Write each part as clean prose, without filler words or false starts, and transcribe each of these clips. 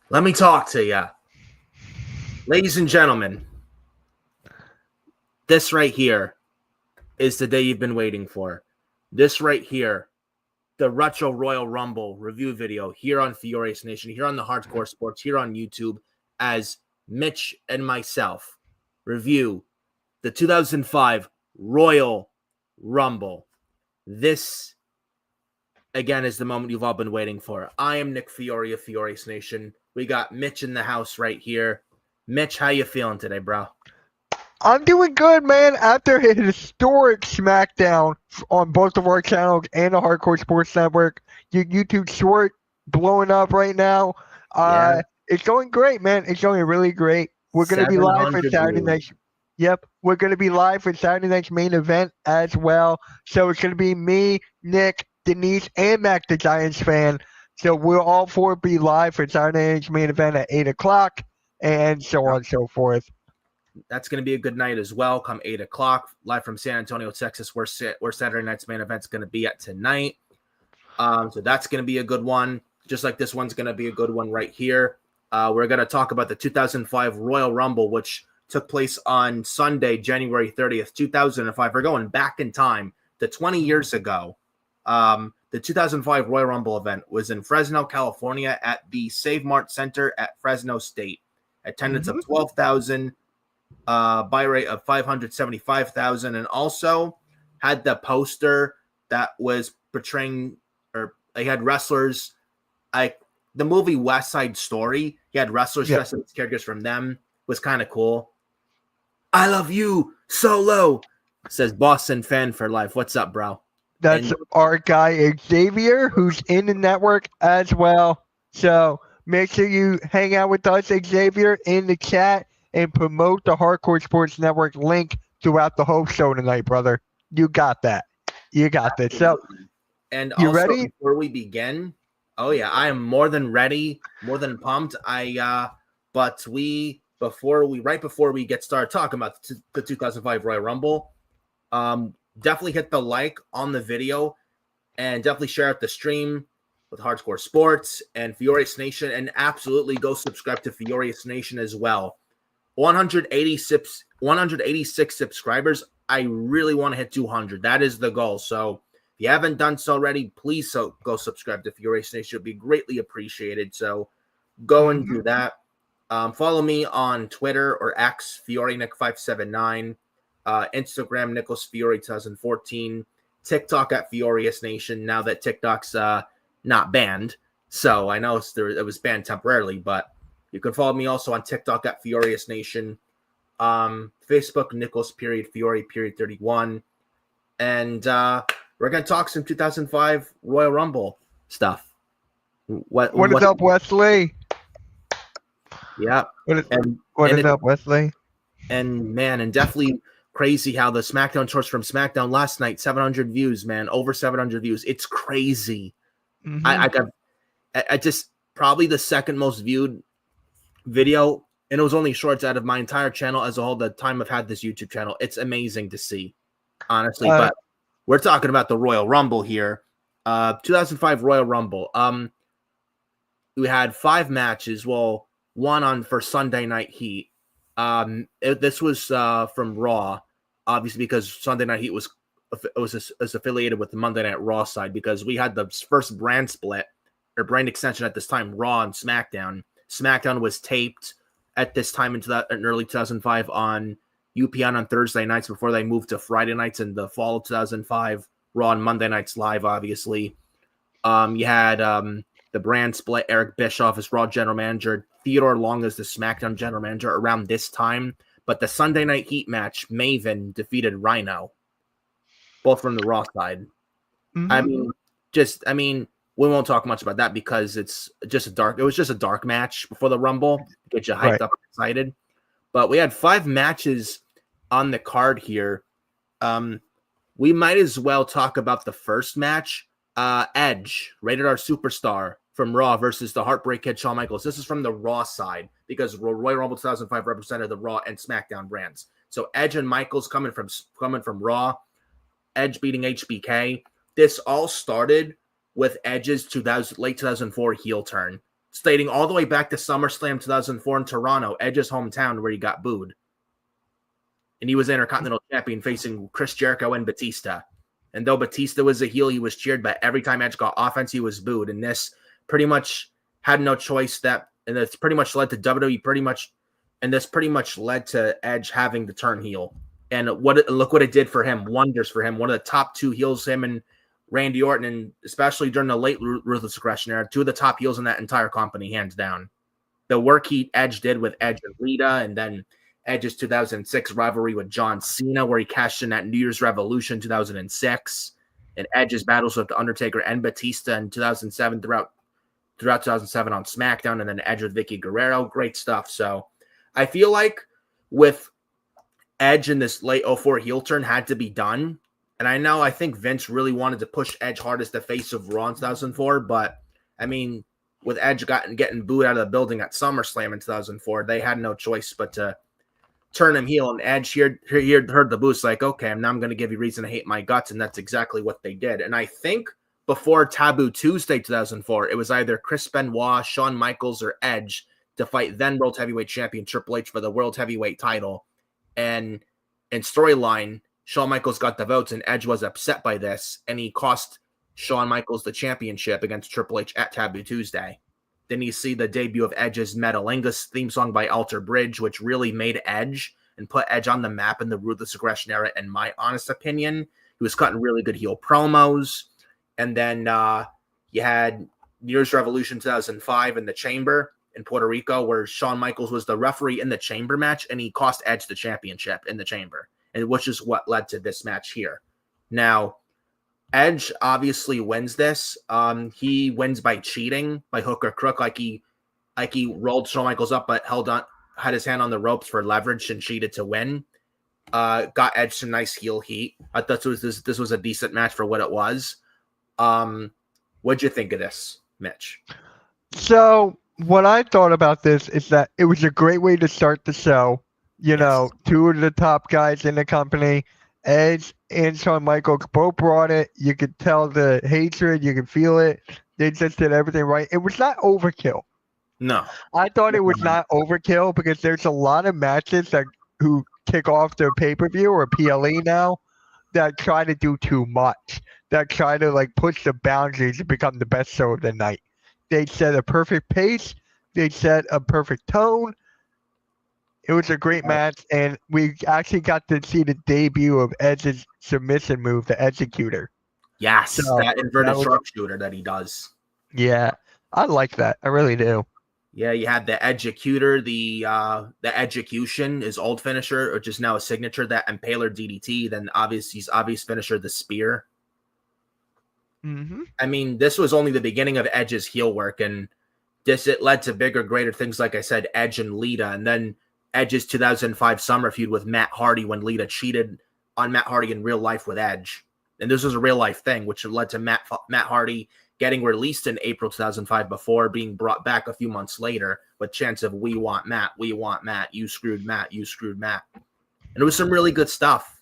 Let me talk to you. Ladies and gentlemen, this right here is the day you've been waiting for. This right here, the Retro Royal Rumble review video here on Furious Nation, here on the Hardcore Sports, here on YouTube, as Mitch and myself review the 2005 Royal Rumble. This, again, is the moment you've all been waiting for. I am Nick Fiore of Furious Nation. We got Mitch in the house right here. Mitch, how you feeling today, bro? I'm doing good, man. After a historic SmackDown on both of our channels and the Hardcore Sports Network, your YouTube short blowing up right now. Yeah. It's going great, man. It's going really great. We're gonna be live for 700 Saturday views. night's. Yep, we're gonna be live for Saturday night's main event as well. So it's gonna be me, Nick, Denise, and Mac the Giants fan. So we'll all four be live for Saturday night's main event at 8 o'clock, and so on and so forth. That's going to be a good night as well. Come 8 o'clock, live from San Antonio, Texas, where Saturday night's main event's going to be at tonight. So that's going to be a good one. Just like this one's going to be a good one right here. We're going to talk about the 2005 Royal Rumble, which took place on Sunday, January 30th, 2005. We're going back in time to 20 years ago. The 2005 Royal Rumble event was in Fresno, California at the Save Mart Center at Fresno State. Attendance of 12,000. Buy rate of 575,000, and also had the poster that was portraying, or they had wrestlers like the movie West Side Story. He had wrestlers dressed as characters from them. Was kind of cool. I love you, Solo, says Boston fan for life. What's up, bro? That's our guy Xavier, who's in the network as well. So make sure you hang out with us, Xavier, in the chat and promote the Hardcore Sports Network link throughout the whole show tonight, brother. You got that. You got this. So, and you also, ready? before we begin, oh yeah, I am more than ready, more than pumped. But right before we get started talking about the 2005 Royal Rumble, definitely hit the like on the video and definitely share out the stream with Hardcore Sports and Furious Nation, and absolutely go subscribe to Furious Nation as well. 186 subscribers. I really want to hit 200. That is the goal. So if you haven't done so already, please go subscribe to Furious Nation. It would be greatly appreciated. So go and do that. Follow me on Twitter or X, FioreNick579, Instagram, Nicholas Fiore 2014, TikTok at Furious Nation. Now that TikTok's not banned, so I know it was banned temporarily, but you can follow me also on TikTok at Furious Nation, Facebook Nicholas Fiore 31, and we're gonna talk some 2005 Royal Rumble stuff. What is up, Wesley? Yeah, what is up, Wesley? And man, and definitely crazy how the SmackDown shorts from SmackDown last night, 700 views, man, over 700 views. It's crazy. I just probably the second most viewed video, and it was only shorts out of my entire channel as a whole. The time I've had this YouTube channel, it's amazing to see, honestly. But we're talking about the Royal Rumble here, 2005 Royal Rumble. We had 5 matches. Well, one for Sunday Night Heat. This was from Raw, obviously, because Sunday Night Heat was affiliated with the Monday Night Raw side, because we had the first brand split or brand extension at this time, Raw and SmackDown. SmackDown was taped at this time in early 2005 on UPN on Thursday nights before they moved to Friday nights in the fall of 2005. Raw on Monday nights live, obviously. You had the brand split, Eric Bischoff as Raw general manager, Theodore Long as the SmackDown general manager around this time. But the Sunday Night Heat match, Maven defeated Rhino, both from the Raw side. I mean, we won't talk much about that because it was just a dark match before the Rumble to get you hyped up and excited. But we had 5 matches on the card here. We might as well talk about the first match. Edge, Rated R Superstar from Raw versus the Heartbreak Kid Shawn Michaels. This is from the Raw side because Royal Rumble 2005 represented the Raw and SmackDown brands. So Edge and Michaels coming from Raw. Edge beating HBK. This all started with Edge's late 2004 heel turn stating all the way back to SummerSlam 2004 in Toronto, Edge's hometown, where he got booed. And he was Intercontinental Champion facing Chris Jericho and Batista. And though Batista was a heel, he was cheered, but every time Edge got offense, he was booed. And this pretty much had no choice and it's pretty much led to WWE and this pretty much led to Edge having to turn heel. And look what it did for him. Wonders for him. One of the top 2 heels, him and Randy Orton, and especially during the late Ruthless Aggression era, 2 of the top heels in that entire company, hands down. The work Edge did with Edge and Lita, and then Edge's 2006 rivalry with John Cena, where he cashed in at New Year's Revolution 2006, and Edge's battles with The Undertaker and Batista in 2007 throughout 2007 on SmackDown, and then Edge with Vicky Guerrero. Great stuff. So I feel like with Edge in this late 04 heel turn had to be done. And I think Vince really wanted to push Edge hard as the face of Raw in 2004, but I mean, with Edge getting booed out of the building at SummerSlam in 2004, they had no choice but to turn him heel. And Edge heard the boost, like, okay, now I'm going to give you reason to hate my guts, and that's exactly what they did. And I think before Taboo Tuesday 2004, it was either Chris Benoit, Shawn Michaels, or Edge to fight then World Heavyweight Champion Triple H for the World Heavyweight title. And in storyline, Shawn Michaels got the votes, and Edge was upset by this, and he cost Shawn Michaels the championship against Triple H at Taboo Tuesday. Then you see the debut of Edge's Metalingus theme song by Alter Bridge, which really made Edge and put Edge on the map in the Ruthless Aggression era, in my honest opinion. He was cutting really good heel promos. And then you had New Year's Revolution 2005 in the Chamber in Puerto Rico, where Shawn Michaels was the referee in the Chamber match, and he cost Edge the championship in the Chamber, and which is what led to this match here. Now, Edge obviously wins this. He wins by cheating, by hook or crook, like he rolled Shawn Michaels up, but had his hand on the ropes for leverage and cheated to win. Got Edge some nice heel heat. I thought this was a decent match for what it was. What'd you think of this, Mitch? So what I thought about this is that it was a great way to start the show. You know, 2 of the top guys in the company, Edge and Shawn Michaels, both brought it. You could tell the hatred. You could feel it. They just did everything right. It was not overkill. No. I thought it was not overkill because there's a lot of matches who kick off their pay-per-view or PLE now that try to do too much, that try to like push the boundaries to become the best show of the night. They set a perfect pace. They set a perfect tone. It was a great match, and we actually got to see the debut of Edge's submission move, the Executor. Yes, so, that inverted sharpshooter that he does. Yeah, I like that. I really do. Yeah, you had the Executor, the Execution, his old finisher, which is now a signature, that Impaler DDT, then his obvious finisher, the Spear. Mm-hmm. I mean, this was only the beginning of Edge's heel work, and it led to bigger, greater things, like I said, Edge and Lita, and then Edge's 2005 summer feud with Matt Hardy when Lita cheated on Matt Hardy in real life with Edge. And this was a real life thing, which led to Matt Hardy getting released in April 2005 before being brought back a few months later with chants of "We want Matt, you screwed Matt, you screwed Matt." And it was some really good stuff.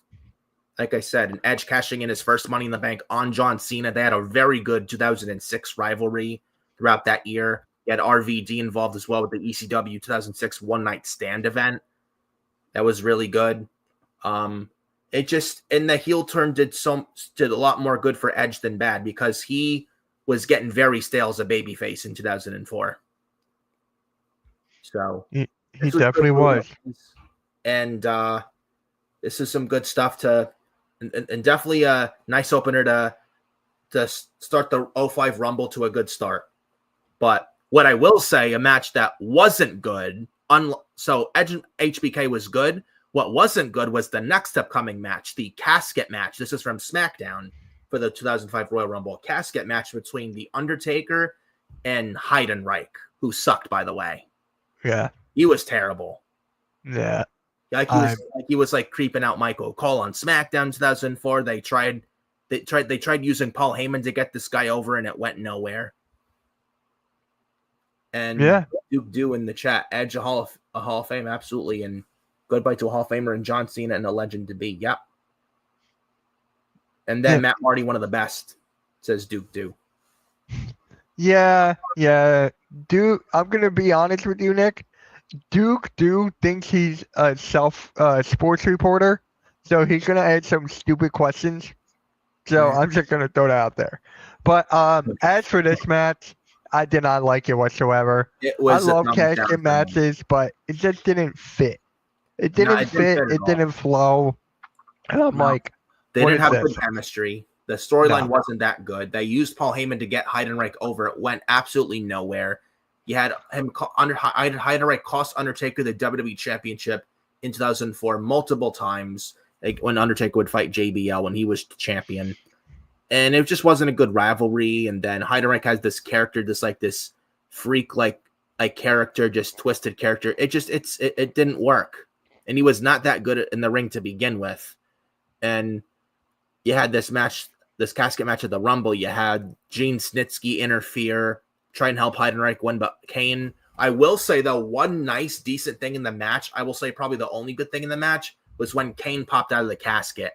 Like I said, and Edge cashing in his first Money in the Bank on John Cena. They had a very good 2006 rivalry throughout that year. You had RVD involved as well with the ECW 2006 One Night Stand event. That was really good. It just, in the heel turn, did a lot more good for Edge than bad, because he was getting very stale as a babyface in 2004. So he definitely was. And this is some good stuff and definitely a nice opener to start the 05 Rumble to a good start. But what I will say, a match that wasn't good, so Edge and HBK was good. What wasn't good was the next upcoming match, the casket match. This is from SmackDown for the 2005 Royal Rumble. Casket match between The Undertaker and Heidenreich, who sucked, by the way. Yeah. He was terrible. Yeah. He was creeping out Michael Cole on SmackDown 2004. They tried using Paul Heyman to get this guy over, and it went nowhere. And Duke Do in the chat, Edge a Hall of Fame, absolutely, and goodbye to a Hall of Famer and John Cena and a legend to be. Yep. And then Matt Hardy, one of the best, says Duke Do. Yeah, yeah. Duke, I'm gonna be honest with you, Nick. Duke thinks he's a sports reporter, so he's gonna ask some stupid questions. So I'm just gonna throw that out there. But as for this match, I did not like it whatsoever. It I was a love thumbs down casket for me. matches, but it just didn't fit. It No, didn't it didn't fit. fit at It all. didn't flow. And I'm No, like, they what didn't is have this? good chemistry. The storyline No. wasn't that good. They used Paul Heyman to get Heidenreich over. It went absolutely nowhere. You had him Heidenreich cost Undertaker the WWE Championship in 2004 multiple times, like when Undertaker would fight JBL when he was champion, and it just wasn't a good rivalry. And then Heidenreich has this character, this freak like character, just twisted character. It didn't work, and he was not that good in the ring to begin with. And you had this casket match at the Rumble. You had Gene Snitsky interfere, try and help Heidenreich win, but Kane. I will say, though, one nice, decent thing in the match, I will say probably the only good thing in the match, was when Kane popped out of the casket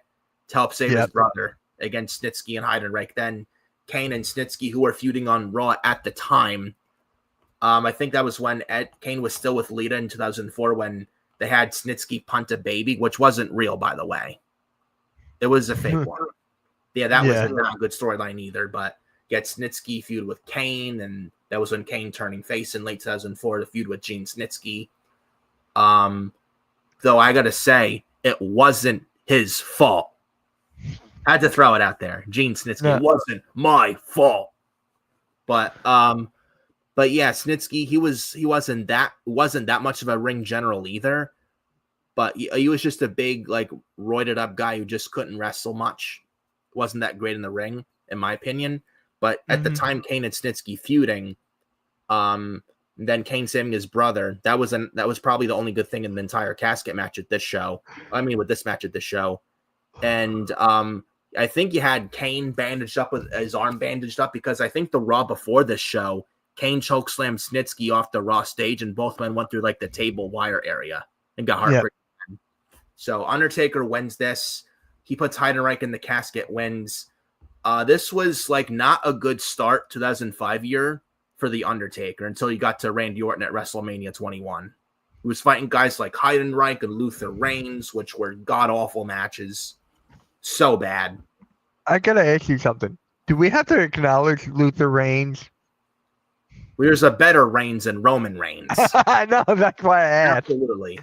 to help save his brother against Snitsky and Heidenreich. Then Kane and Snitsky, who were feuding on Raw at the time, I think that was when Kane was still with Lita in 2004 when they had Snitsky punt a baby, which wasn't real, by the way. It was a fake one. Yeah, that was not a good storyline either, but get Snitsky feud with Kane, and that was when Kane turning face in late 2004 to feud with Gene Snitsky. Though I gotta say, it wasn't his fault. I had to throw it out there. Gene Snitsky, it wasn't my fault. But yeah, Snitsky, he wasn't that much of a ring general either. But he was just a big, like, roided up guy who just couldn't wrestle much. Wasn't that great in the ring, in my opinion. But at the time, Kane and Snitsky feuding, then Kane saving his brother, that was probably the only good thing in the entire casket match at this show. I mean, with this match at this show. And I think you had Kane bandaged up with his arm bandaged up because I think the Raw before this show, Kane chokeslammed Snitsky off the Raw stage and both men went through like the table wire area and got heartbreaking. Yeah. So Undertaker wins this. He puts Heidenreich in the casket, wins. This was like not a good start 2005 year for the Undertaker until he got to Randy Orton at WrestleMania 21. He was fighting guys like Heidenreich and Luther Reigns, which were god-awful matches. So bad. I gotta ask you something. Do we have to acknowledge Luther Reigns? There's a better Reigns than Roman Reigns. I know, that's why I asked. Absolutely.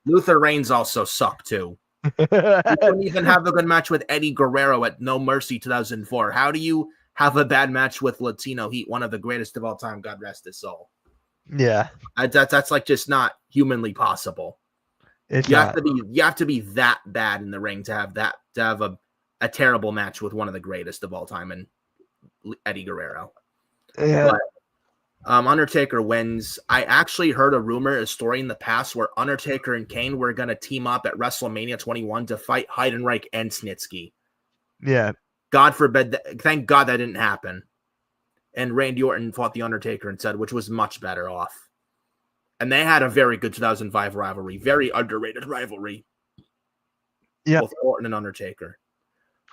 Luther Reigns also sucked too. You couldn't even have a good match with Eddie Guerrero at No Mercy 2004. How do you have a bad match with Latino Heat, one of the greatest of all time, God rest his soul? Yeah. That's like just not humanly possible. You have to be that bad in the ring to have a terrible match with one of the greatest of all time and Eddie Guerrero. Yeah. But, Undertaker wins. I actually heard a story in the past where Undertaker and Kane were going to team up at WrestleMania 21 to fight Heidenreich and Snitsky. Yeah. God forbid. Thank God that didn't happen. And Randy Orton fought The Undertaker instead, which was much better off. And they had a very good 2005 rivalry, very underrated rivalry. Yeah. Both Orton and Undertaker.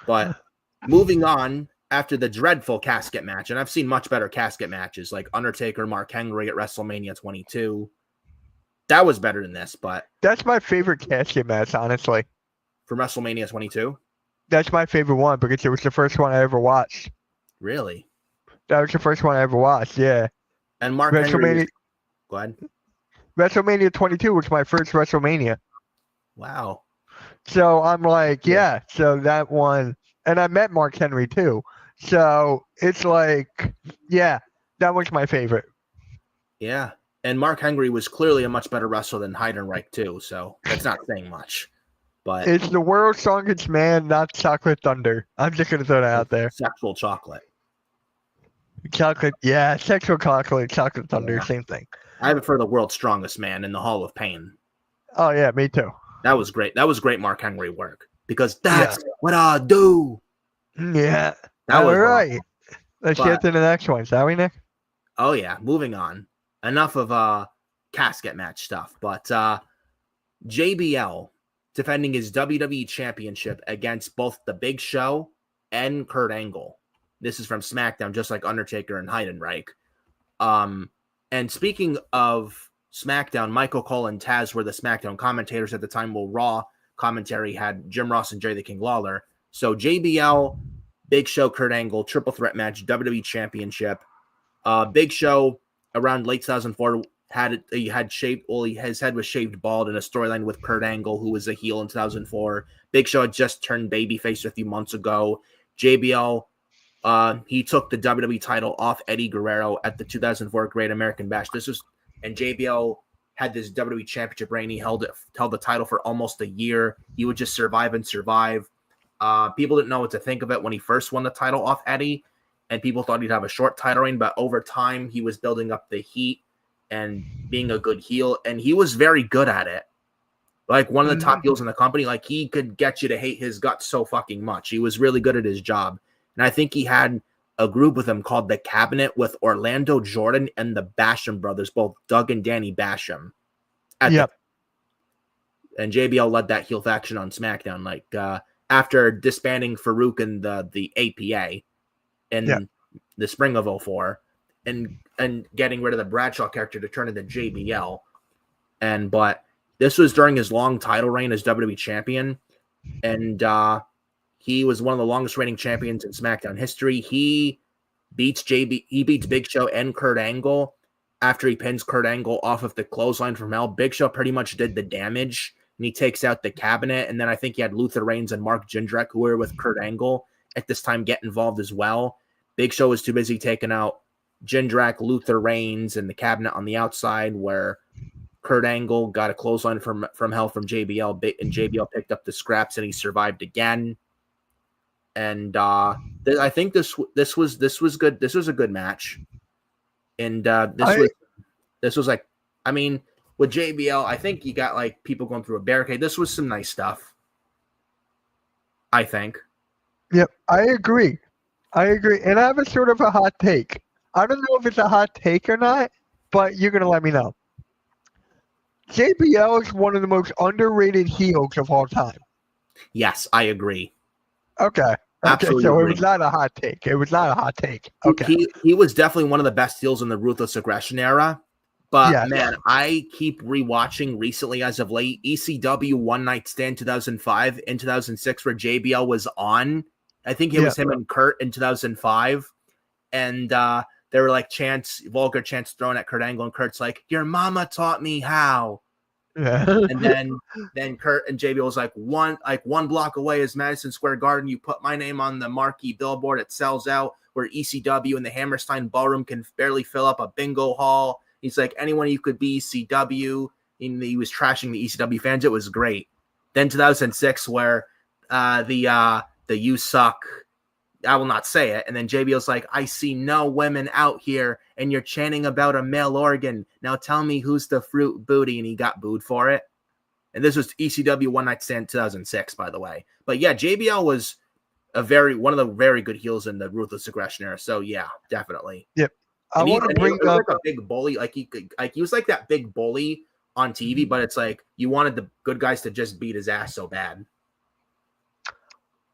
But moving on, after the dreadful casket match, and I've seen much better casket matches like Undertaker, Mark Henry at WrestleMania 22. That was better than this, but that's my favorite casket match, honestly. From WrestleMania 22? That's my favorite one because it was the first one I ever watched. Really? That was the first one I ever watched, yeah. And Mark Henry. Go ahead. WrestleMania 22 was my first WrestleMania. Wow. So I'm like, yeah, so that one, and I met Mark Henry too. So it's like, yeah, that was my favorite. Yeah. And Mark Henry was clearly a much better wrestler than Heidenreich too, so that's not saying much. But it's the world's strongest man, not Chocolate Thunder. I'm just gonna throw that out there. Sexual chocolate. Chocolate, yeah, sexual chocolate Thunder, same thing. I prefer the world's strongest man in the Hall of Pain. Oh yeah, me too. That was great. That was great Mark Henry work because that's what I do. Yeah. That was right. Let's get to the next one, shall we, Nick? Oh yeah, moving on. Enough of casket match stuff, but JBL defending his WWE championship against both The Big Show and Kurt Angle. this is from SmackDown, just like Undertaker and Heidenreich. And speaking of SmackDown, Michael Cole and Taz were the SmackDown commentators at the time, while Raw commentary had Jim Ross and Jerry the King Lawler. So JBL, Big Show, Kurt Angle, triple threat match, WWE Championship. Big Show around late 2004 his head was shaved bald in a storyline with Kurt Angle, who was a heel in 2004. Big Show had just turned babyface a few months ago. JBL, he took the WWE title off Eddie Guerrero at the 2004 Great American Bash. And JBL had this WWE Championship reign. He held the title for almost a year. He would just survive and survive. People didn't know what to think of it when he first won the title off Eddie, and people thought he'd have a short title reign, but over time he was building up the heat and being a good heel, and he was very good at it. Like one of the top heels in the company, like he could get you to hate his guts so fucking much. He was really good at his job. And I think he had a group with him called The Cabinet with Orlando Jordan and the Basham brothers, both Doug and Danny Basham. Yep. And JBL led that heel faction on SmackDown, like after disbanding Farouk and the APA in the spring of 2004 and getting rid of the Bradshaw character to turn into JBL. But this was during his long title reign as WWE champion. And he was one of the longest reigning champions in SmackDown history. He beats Big Show and Kurt Angle after he pins Kurt Angle off of the clothesline from hell. Big Show pretty much did the damage, and he takes out the Cabinet. And then I think he had Luther Reigns and Mark Jindrak, who were with Kurt Angle at this time, get involved as well. Big Show was too busy taking out Jindrak, Luther Reigns, and the Cabinet on the outside, where Kurt Angle got a clothesline from hell from JBL, and JBL picked up the scraps, and he survived again. And I think this was good. This was a good match, and this was like, I mean, with JBL, I think you got like people going through a barricade. This was some nice stuff, I think. Yep, I agree, and I have a sort of a hot take. I don't know if it's a hot take or not, but you're gonna let me know. JBL is one of the most underrated heels of all time. Yes, I agree. Okay. Absolutely So agree. it was not a hot take. Okay. He was definitely one of the best heels in the Ruthless Aggression era. But Yes. man, I keep rewatching recently as of late ECW One Night Stand 2005 and 2006, where JBL was on. I think it was him and Kurt in 2005. And there were like vulgar chants thrown at Kurt Angle, and Kurt's like, "Your mama taught me how." Yeah. And then Kurt and JBL was like, one block away is Madison Square Garden. You put my name on the marquee billboard, it sells out. Where ECW and the Hammerstein Ballroom can barely fill up a bingo hall. He's like, anyone you could be ECW. And he was trashing the ECW fans. It was great. Then 2006, where the "you suck," I will not say it. And then JBL's like, "I see no women out here, and you're chanting about a male organ. Now tell me who's the fruit booty," and he got booed for it. And this was ECW One Night Stand 2006, by the way. But yeah, JBL was one of the very good heels in the Ruthless Aggression era. So yeah, definitely. Yep. I want to bring up like a big bully. He was like that big bully on TV, but it's like you wanted the good guys to just beat his ass so bad.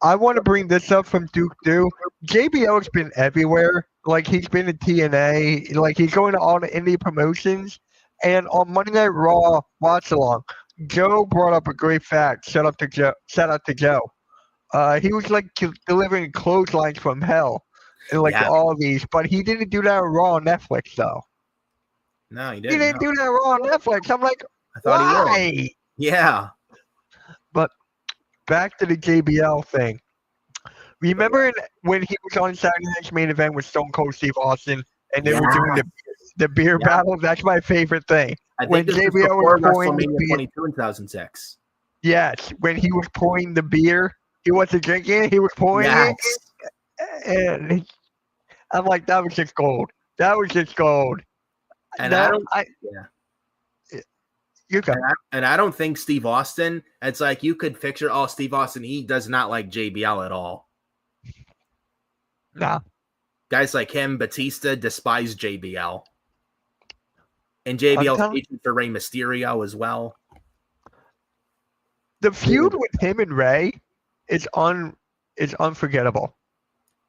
I want to bring this up from Duke Dew. JBL's been everywhere. Like, he's been in TNA. Like, he's going to all the indie promotions. And on Monday Night Raw watch along, Joe brought up a great fact. Shout out to Joe. He was like delivering clotheslines from hell in all of these, but he didn't do that on Raw on Netflix though. No, he didn't. He didn't do that Raw on Netflix. I'm like, I thought why? He would. Yeah. But back to the JBL thing. Remember when he was on Saturday Night's Main Event with Stone Cold Steve Austin, and they were doing the beer battle? That's my favorite thing. I think this JBL was WrestleMania 22 in 2006. Yes, when he was pouring the beer, he wasn't drinking. He was pouring it, and I'm like, that was just gold. That was just gold. And I don't think Steve Austin. It's like you could picture, Steve Austin. He does not like JBL at all. Nah. Guys like him, Batista, despise JBL. And JBL's agent for Rey Mysterio as well. The feud with him and Rey is unforgettable.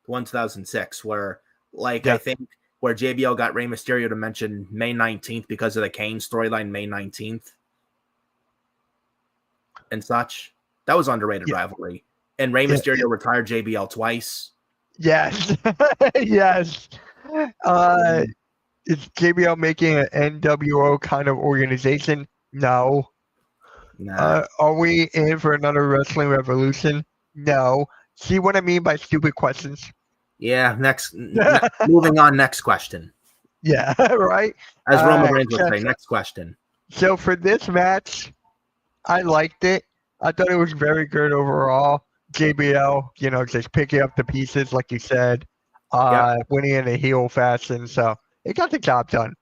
one 2006, where Yeah. I think where JBL got Rey Mysterio to mention May 19th because of the Kane storyline, May 19th and such. That was underrated rivalry. And Rey Mysterio retired JBL twice. Yes. Yes. Is JBL making an NWO kind of organization? No. Nah. Are we in for another wrestling revolution? No. See what I mean by stupid questions? Yeah, moving on, next question. Yeah, right? As Roman Reigns would say, next question. So for this match, I liked it. I thought it was very good overall. JBL, just picking up the pieces, like you said, winning in a heel fashion. So it got the job done.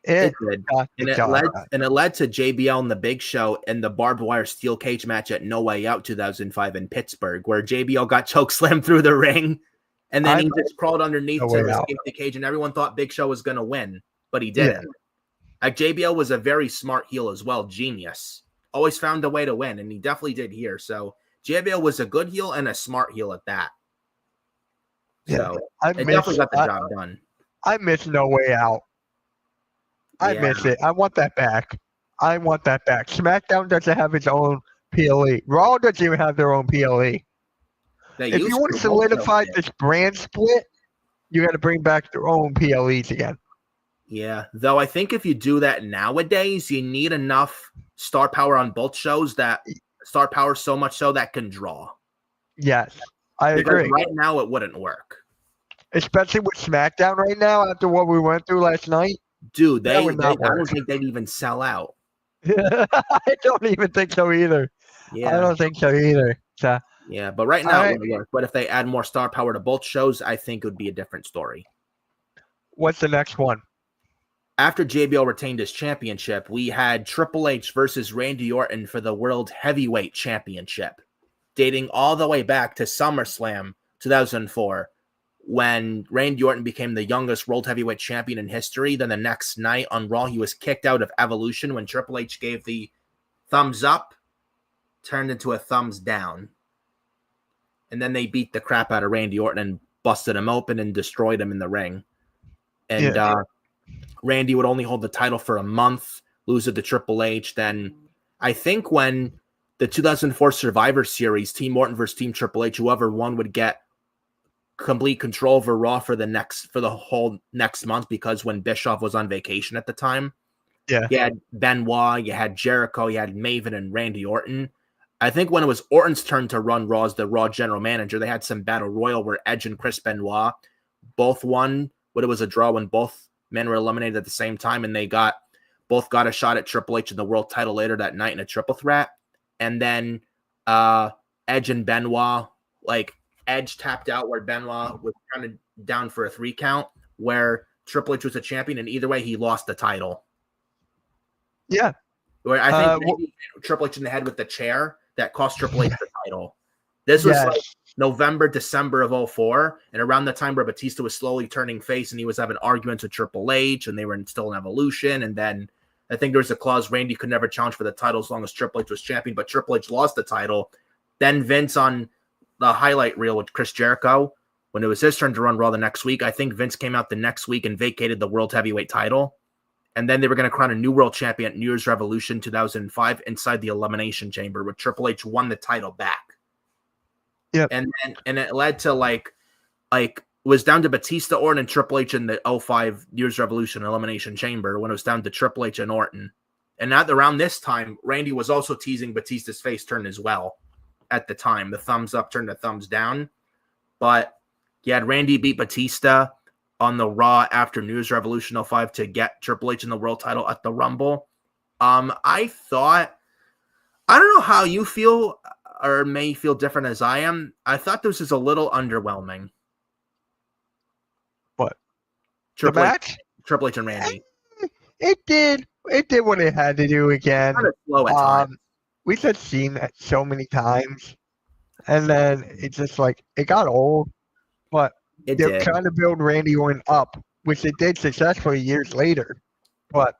It did. And it led to JBL and the Big Show and the barbed wire steel cage match at No Way Out 2005 in Pittsburgh, where JBL got chokeslammed through the ring. And then he just crawled underneath to escape the cage, and everyone thought Big Show was going to win, but he didn't. Yeah. Like, JBL was a very smart heel as well, genius. Always found a way to win, and he definitely did here. So JBL was a good heel and a smart heel at that. So it definitely got the job done. I miss No Way Out. I miss it. I want that back. SmackDown doesn't have its own PLE. Raw doesn't even have their own PLE. If you want to solidify this brand split, you got to bring back their own PLEs again. Yeah, though I think if you do that nowadays, you need enough star power on both shows that star power so much so that can draw. Yes, I agree. Right now, it wouldn't work. Especially with SmackDown right now after what we went through last night. Dude, I don't think they'd even sell out. I don't even think so either. Yeah. I don't think so either. So, yeah, but right now it would work. But if they add more star power to both shows, I think it would be a different story. What's the next one? After JBL retained his championship, we had Triple H versus Randy Orton for the World Heavyweight Championship, dating all the way back to SummerSlam 2004, when Randy Orton became the youngest World Heavyweight Champion in history. Then the next night on Raw, he was kicked out of Evolution when Triple H gave the thumbs up, turned into a thumbs down. And then they beat the crap out of Randy Orton and busted him open and destroyed him in the ring. And Randy would only hold the title for a month, lose it to Triple H. Then I think when the 2004 Survivor Series, Team Orton versus Team Triple H, whoever won would get complete control over Raw for the whole next month, because when Bischoff was on vacation at the time, you had Benoit, you had Jericho, you had Maven and Randy Orton. I think when it was Orton's turn to run Raw as the Raw general manager, they had some battle royal where Edge and Chris Benoit both won, but it was a draw when both men were eliminated at the same time, and they both got a shot at Triple H in the world title later that night in a triple threat. And then Edge and Benoit, like Edge tapped out where Benoit was kind of down for a 3 count, where Triple H was a champion, and either way he lost the title. Yeah. Where I think maybe Triple H in the head with the chair that cost Triple H the title. This was like November, December of 2004, and around the time where Batista was slowly turning face and he was having arguments with Triple H, and they were still in Evolution. And then I think there was a clause Randy could never challenge for the title as long as Triple H was champion, but Triple H lost the title. Then Vince on the highlight reel with Chris Jericho, when it was his turn to run Raw the next week, I think Vince came out the next week and vacated the World Heavyweight title. And then they were going to crown a new world champion at New Year's Revolution 2005 inside the Elimination Chamber, where Triple H won the title back. Yeah, and it led to like was down to Batista, Orton, and Triple H in the 2005 New Year's Revolution Elimination Chamber when it was down to Triple H and Orton. And around this time, Randy was also teasing Batista's face turn as well. At the time, the thumbs up turned to thumbs down, but you had Randy beat Batista on the Raw after New Year's Revolution 2005 to get Triple H in the world title at the Rumble. I don't know how you feel or may feel different as I am. I thought this was a little underwhelming. What? Triple H and Randy. It did what it had to do again. Kind of slow at times. We've just seen that so many times. And then it's just like, it got old, but they're trying to build Randy Orton up, which it did successfully years later, but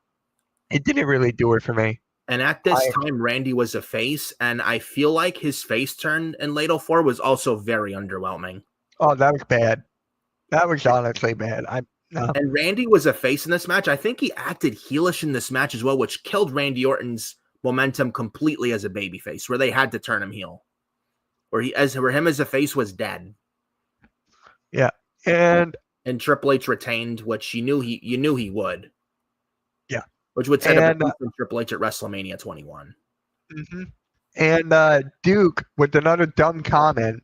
it didn't really do it for me. And at this time, Randy was a face, and I feel like his face turn in late 2004 was also very underwhelming. Oh, that was bad. That was honestly bad. No. And Randy was a face in this match. I think he acted heelish in this match as well, which killed Randy Orton's momentum completely as a babyface, where they had to turn him heel. Where him as a face was dead. Yeah. And Triple H retained, which you knew he would. Yeah. Which would set up from Triple H at WrestleMania 21. Mm-hmm. And Duke with another dumb comment.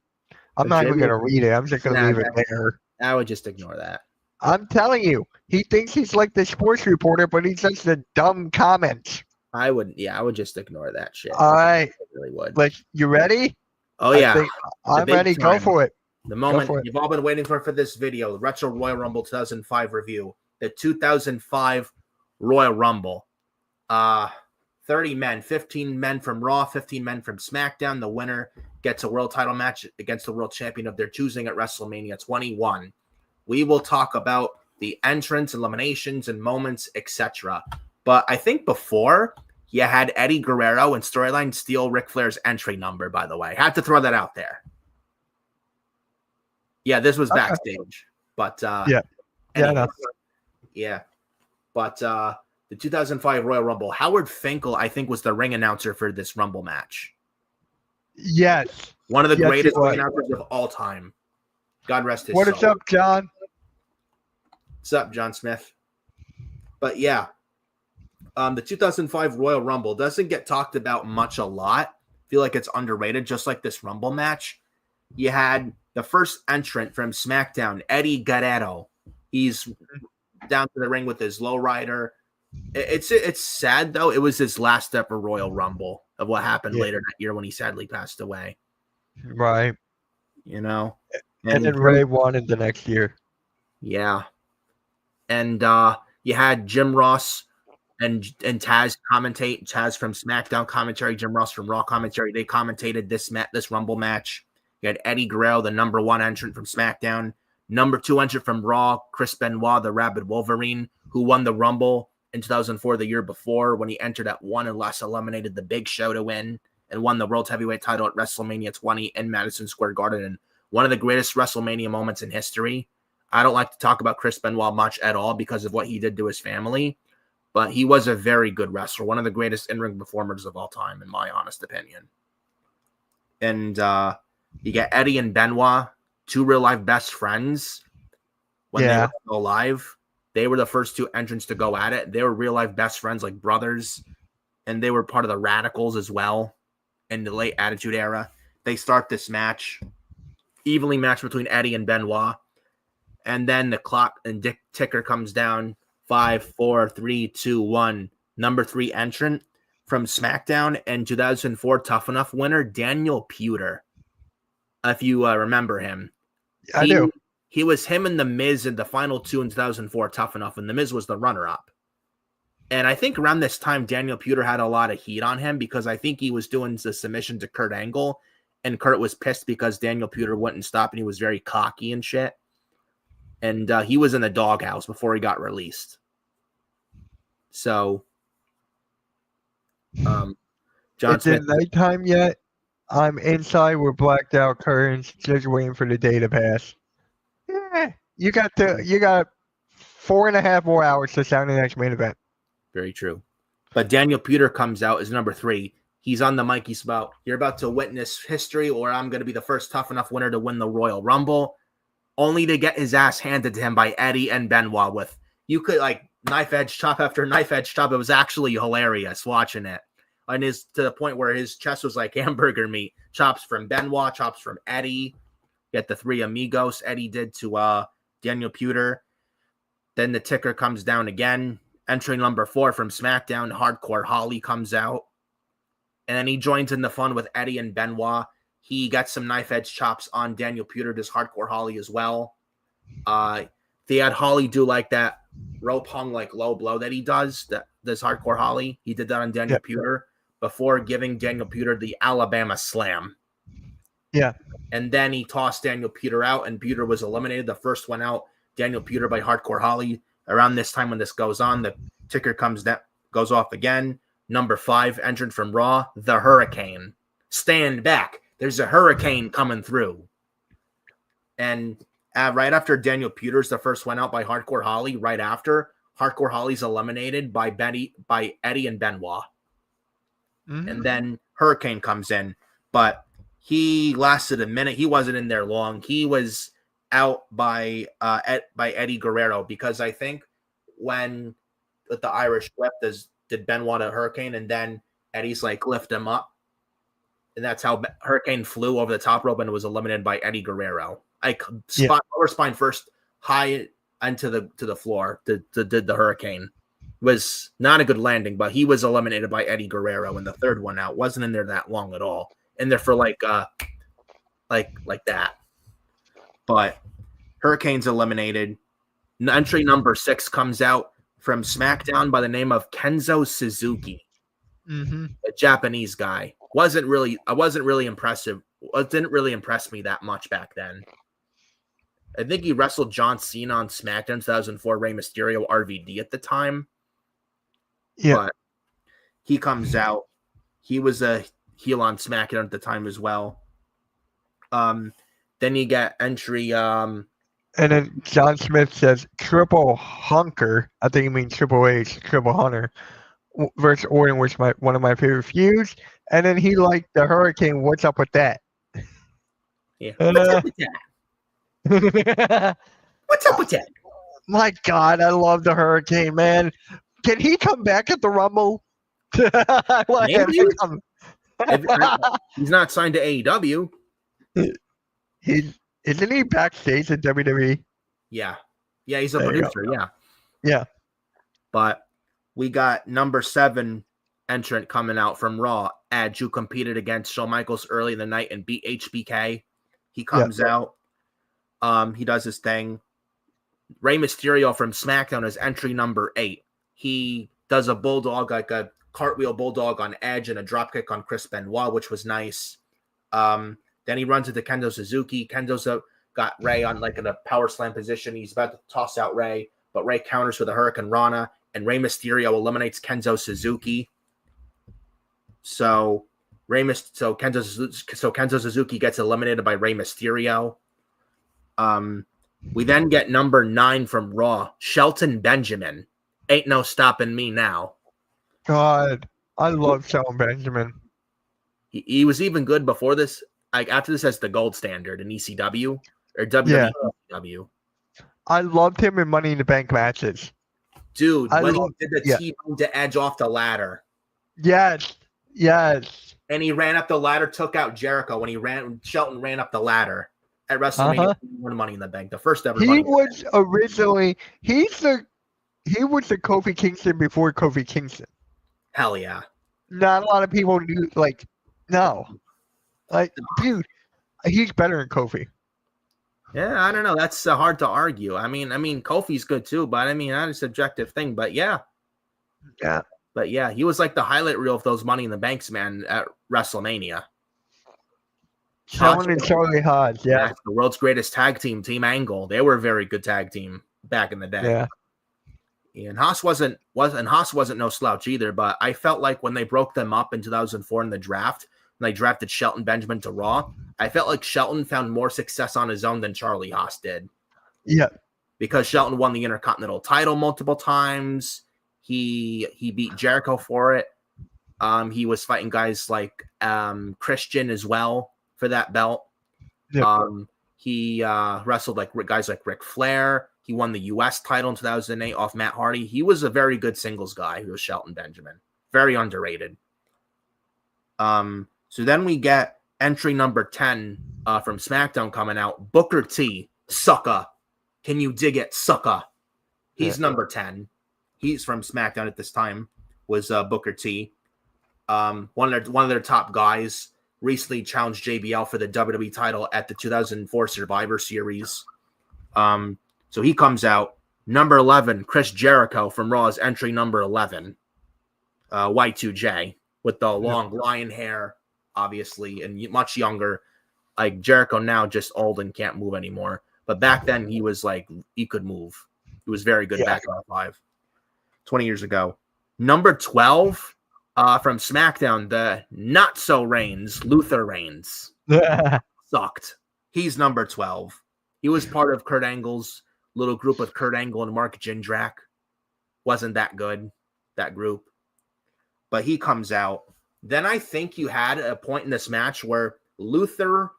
I'm not even going to read it. I'm just going to leave it there. I would just ignore that. I'm telling you, he thinks he's like the sports reporter, but he's just the dumb comments. I would just ignore that shit. All right. I really would. Like, you ready? Oh, yeah. I'm ready. Go for it. The moment you've all been waiting for this video, the Retro Royal Rumble 2005 review. The 2005 Royal Rumble. 30 men, 15 men from Raw, 15 men from SmackDown. The winner gets a world title match against the world champion of their choosing at WrestleMania 21. We will talk about the entrance, eliminations, and moments, etc. But I think before, you had Eddie Guerrero and Storyline steal Ric Flair's entry number, by the way. Had to throw that out there. Yeah, this was backstage. But yeah. But the 2005 Royal Rumble, Howard Finkel, I think, was the ring announcer for this Rumble match. Yes. One of the greatest ring announcers of all time. God rest his soul. What is up, John? What's up, John Smith? But yeah, the 2005 Royal Rumble doesn't get talked about much a lot. I feel like it's underrated, just like this Rumble match. You had the first entrant from SmackDown, Eddie Guerrero. He's down to the ring with his lowrider. It's sad, though. It was his last ever Royal Rumble of what happened later that year when he sadly passed away. Right. You know? And then Ray won in the next year. Yeah. And you had Jim Ross and Taz commentate. Taz from SmackDown commentary, Jim Ross from Raw commentary. They commentated this Rumble match. You had Eddie Guerrero, the number 1 entrant from SmackDown. Number 2 entrant from Raw, Chris Benoit, the Rabid Wolverine, who won the Rumble in 2004, the year before, when he entered at 1 and last eliminated the Big Show to win and won the World Heavyweight title at WrestleMania 20 in Madison Square Garden. And one of the greatest WrestleMania moments in history. I don't like to talk about Chris Benoit much at all because of what he did to his family, but he was a very good wrestler, one of the greatest in-ring performers of all time, in my honest opinion. And you get Eddie and Benoit, 2 real-life best friends when they were still alive. They were the first 2 entrants to go at it. They were real-life best friends, like brothers, and they were part of the Radicals as well in the late Attitude Era. They start this match, evenly matched between Eddie and Benoit, and then the clock and ticker comes down. 5, 4, 3, 2, 1. Number 3 entrant from SmackDown and 2004 Tough Enough winner, Daniel Puder. If you remember him. I do. He was him and The Miz in the final 2 in 2004 Tough Enough, and The Miz was the runner-up. And I think around this time, Daniel Puder had a lot of heat on him because I think he was doing the submission to Kurt Angle, and Kurt was pissed because Daniel Puder wouldn't stop, and he was very cocky and shit. And he was in the doghouse before he got released. So, John Smith. It's nighttime yet. I'm inside with blacked out curtains, just waiting for the day to pass. Yeah, you got 4.5 more hours to sound the next main event. Very true. But Daniel Puder comes out as number 3. He's on the mic. He's about, you're about to witness history, or I'm going to be the first Tough Enough winner to win the Royal Rumble, only to get his ass handed to him by Eddie and Benoit with, you could like knife edge chop after knife edge chop. It was actually hilarious watching it. And to the point where his chest was like hamburger meat. Chops from Benoit, chops from Eddie. Get the 3 amigos Eddie did to Daniel Puder. Then the ticker comes down again. Entry number 4 from SmackDown, Hardcore Holly comes out. And then he joins in the fun with Eddie and Benoit. He got some knife edge chops on Daniel Puder, does Hardcore Holly as well. They had Holly do like that rope hung like low blow that he does, this Hardcore Holly. He did that on Daniel Puder before giving Daniel Puder the Alabama Slam. Yeah. And then he tossed Daniel Puder out, and Puder was eliminated. The first one out, Daniel Puder by Hardcore Holly. Around this time when this goes on, the ticker goes off again. Number 5 entrant from Raw, the Hurricane. Stand back. There's a hurricane coming through. And right after Daniel Peters, the first went out by Hardcore Holly. Right after Hardcore Holly's eliminated by Eddie and Benoit, and then Hurricane comes in, but he lasted a minute. He wasn't in there long. He was out by Eddie Guerrero, because I think when with the Irish whip did Benoit a Hurricane, and then Eddie's like lift him up, and that's how Hurricane flew over the top rope and was eliminated by Eddie Guerrero. Lower spine first, high into the floor. Did the Hurricane. Was not a good landing, but he was eliminated by Eddie Guerrero in the third one out. Wasn't in there that long at all. In there for like that. But Hurricane's eliminated. Entry number 6 comes out from SmackDown by the name of Kenzo Suzuki, a Japanese guy. I wasn't really impressive. It didn't really impress me that much back then. I think he wrestled John Cena on SmackDown 2004, Rey Mysterio, RVD at the time. Yeah, but he comes out. He was a heel on SmackDown at the time as well. Then you get entry. And then John Smith says Triple Hunker. I think he means Triple H, Triple Hunter versus Orton was one of my favorite feuds. And then he liked the Hurricane. What's up with that? Yeah. What's up with that? What's up with that? My God, I love the Hurricane, man. Can he come back at the Rumble? He's not signed to AEW. Isn't he backstage at WWE? Yeah. Yeah, he's a producer. Yeah. Yeah. But we got number 7 entrant coming out from Raw, Edge, who competed against Shawn Michaels early in the night and beat HBK. He comes out. He does his thing. Rey Mysterio from SmackDown is entry number 8. He does a bulldog, like a cartwheel bulldog on Edge and a dropkick on Chris Benoit, which was nice. Then he runs into Kendo Suzuki. Kendo's got Rey on like in a power slam position. He's about to toss out Rey, but Rey counters with a Hurricane Rana, and Rey Mysterio eliminates Kendo Suzuki. So Kendo Suzuki gets eliminated by Rey Mysterio. We then get number 9 from Raw, Shelton Benjamin. Ain't no stopping me now. God, I love Shelton Benjamin. He was even good before this. Like after this as the gold standard in ECW or WWE. Yeah. I loved him in Money in the Bank matches. Dude, he did the T-bone to Edge off the ladder. Yes. And he ran up the ladder, took out Jericho when Shelton ran up the ladder at WrestleMania. Money in the Bank, the first ever. He was the Kofi Kingston before Kofi Kingston. Hell yeah. Not a lot of people knew, dude, he's better than Kofi. Yeah, I don't know. That's hard to argue. I mean, Kofi's good too, but I mean, not a subjective thing, but yeah. Yeah. But yeah, he was like the highlight reel of those Money in the Banks, man, at WrestleMania. Shawn and Charlie Haas, yeah. The world's greatest tag team, Team Angle. They were a very good tag team back in the day. Yeah. And Haas wasn't no slouch either, but I felt like when they broke them up in 2004 in the draft, when they drafted Shelton Benjamin to Raw, I felt like Shelton found more success on his own than Charlie Haas did. Yeah. Because Shelton won the Intercontinental title multiple times. He beat Jericho for it. He was fighting guys like Christian as well for that belt. Yeah. He wrestled like guys like Ric Flair. He won the U.S. title in 2008 off Matt Hardy. He was a very good singles guy. Who was Shelton Benjamin. Very underrated. So then we get entry number 10 from SmackDown coming out. Booker T. Sucka. Can you dig it, sucka? He's number 10. He's from SmackDown at this time. Was Booker T. One of their top guys. Recently challenged JBL for the WWE title at the 2004 Survivor Series. So he comes out. Number 11, Chris Jericho from Raw's entry number 11. Y2J with the long lion hair, obviously, and much younger. Like Jericho now, just old and can't move anymore. But back then, he was like, he could move. He was very good back in 5, 20 years ago. Number 12 from SmackDown, the not so Reigns, Luther Reigns. Sucked. He's number 12. He was part of Kurt Angle's little group with Kurt Angle and Mark Jindrak. Wasn't that good, that group. But he comes out. Then I think you had a point in this match where Luther,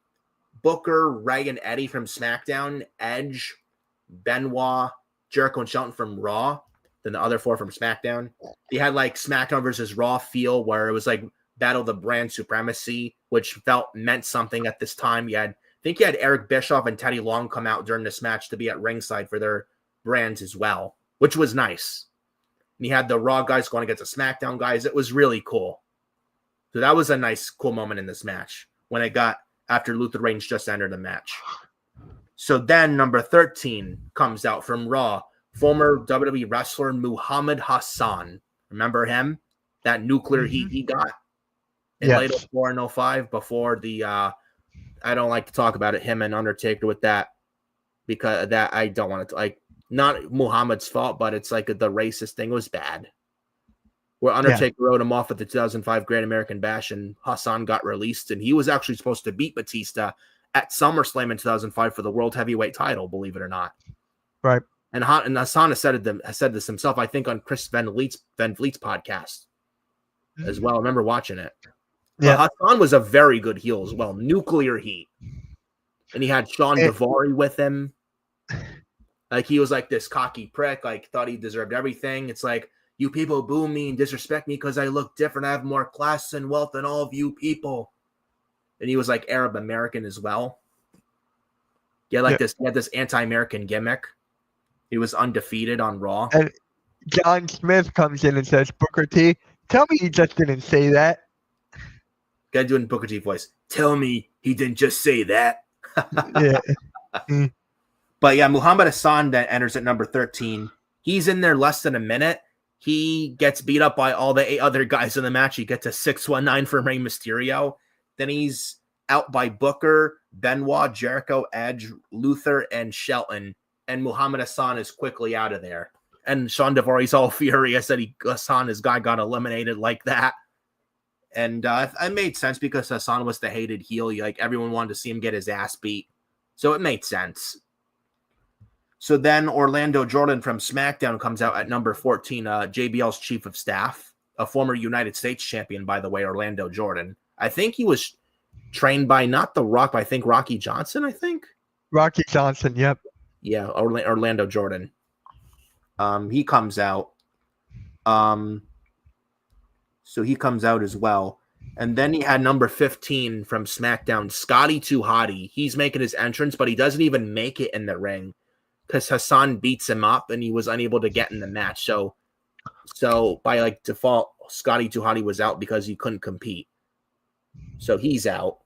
Booker, Ray, and Eddie from SmackDown, Edge, Benoit, Jericho, and Shelton from Raw, then the other 4 from SmackDown. You had like SmackDown versus Raw feel where it was like Battle of the Brand Supremacy, which meant something at this time. I think you had Eric Bischoff and Teddy Long come out during this match to be at ringside for their brands as well, which was nice. And you had the Raw guys going against the SmackDown guys. It was really cool. So that was a nice, cool moment in this match when it got after Luther Reigns just entered the match. So then number 13 comes out from Raw, former WWE wrestler Muhammad Hassan. Remember him? That nuclear heat he got in late 04 and 05 before the I don't like to talk about it, him and Undertaker with that, because that I don't want to not Muhammad's fault, but it's like the racist thing was bad. Where Undertaker wrote him off at the 2005 Great American Bash and Hassan got released, and he was actually supposed to beat Batista at SummerSlam in 2005 for the World Heavyweight title, believe it or not. Right. And Hassan has said this himself, I think, on Chris Van Vliet's podcast as well. I remember watching it. Yeah. But Hassan was a very good heel as well. Nuclear heat. And he had Sean Daivari with him. Like, he was like this cocky prick, like, thought he deserved everything. It's like, you people boo me and disrespect me because I look different. I have more class and wealth than all of you people. And he was like Arab American as well. He had this anti-American gimmick. He was undefeated on Raw. And John Smith comes in and says, Booker T, tell me he just didn't say that. Guy doing Booker T voice. Tell me he didn't just say that. Yeah. But yeah, Muhammad Hassan that enters at number 13. He's in there less than a minute. He gets beat up by all the 8 other guys in the match. He gets a 619 from Rey Mysterio. Then he's out by Booker, Benoit, Jericho, Edge, Luther, and Shelton. And Muhammad Hassan is quickly out of there. And Sean Daivari's all furious that his guy got eliminated like that. And it made sense because Hassan was the hated heel. Like, everyone wanted to see him get his ass beat. So it made sense. So then Orlando Jordan from SmackDown comes out at number 14, JBL's chief of staff, a former United States champion, by the way, Orlando Jordan. I think he was trained by not The Rock, but I think Rocky Johnson, Rocky Johnson, yep. Yeah, Orlando Jordan. He comes out. So he comes out as well. And then he had number 15 from SmackDown, Scotty 2 Hotty. He's making his entrance, but he doesn't even make it in the ring because Hassan beats him up and he was unable to get in the match. So by like default, Scotty 2 Hotty was out because he couldn't compete. So he's out.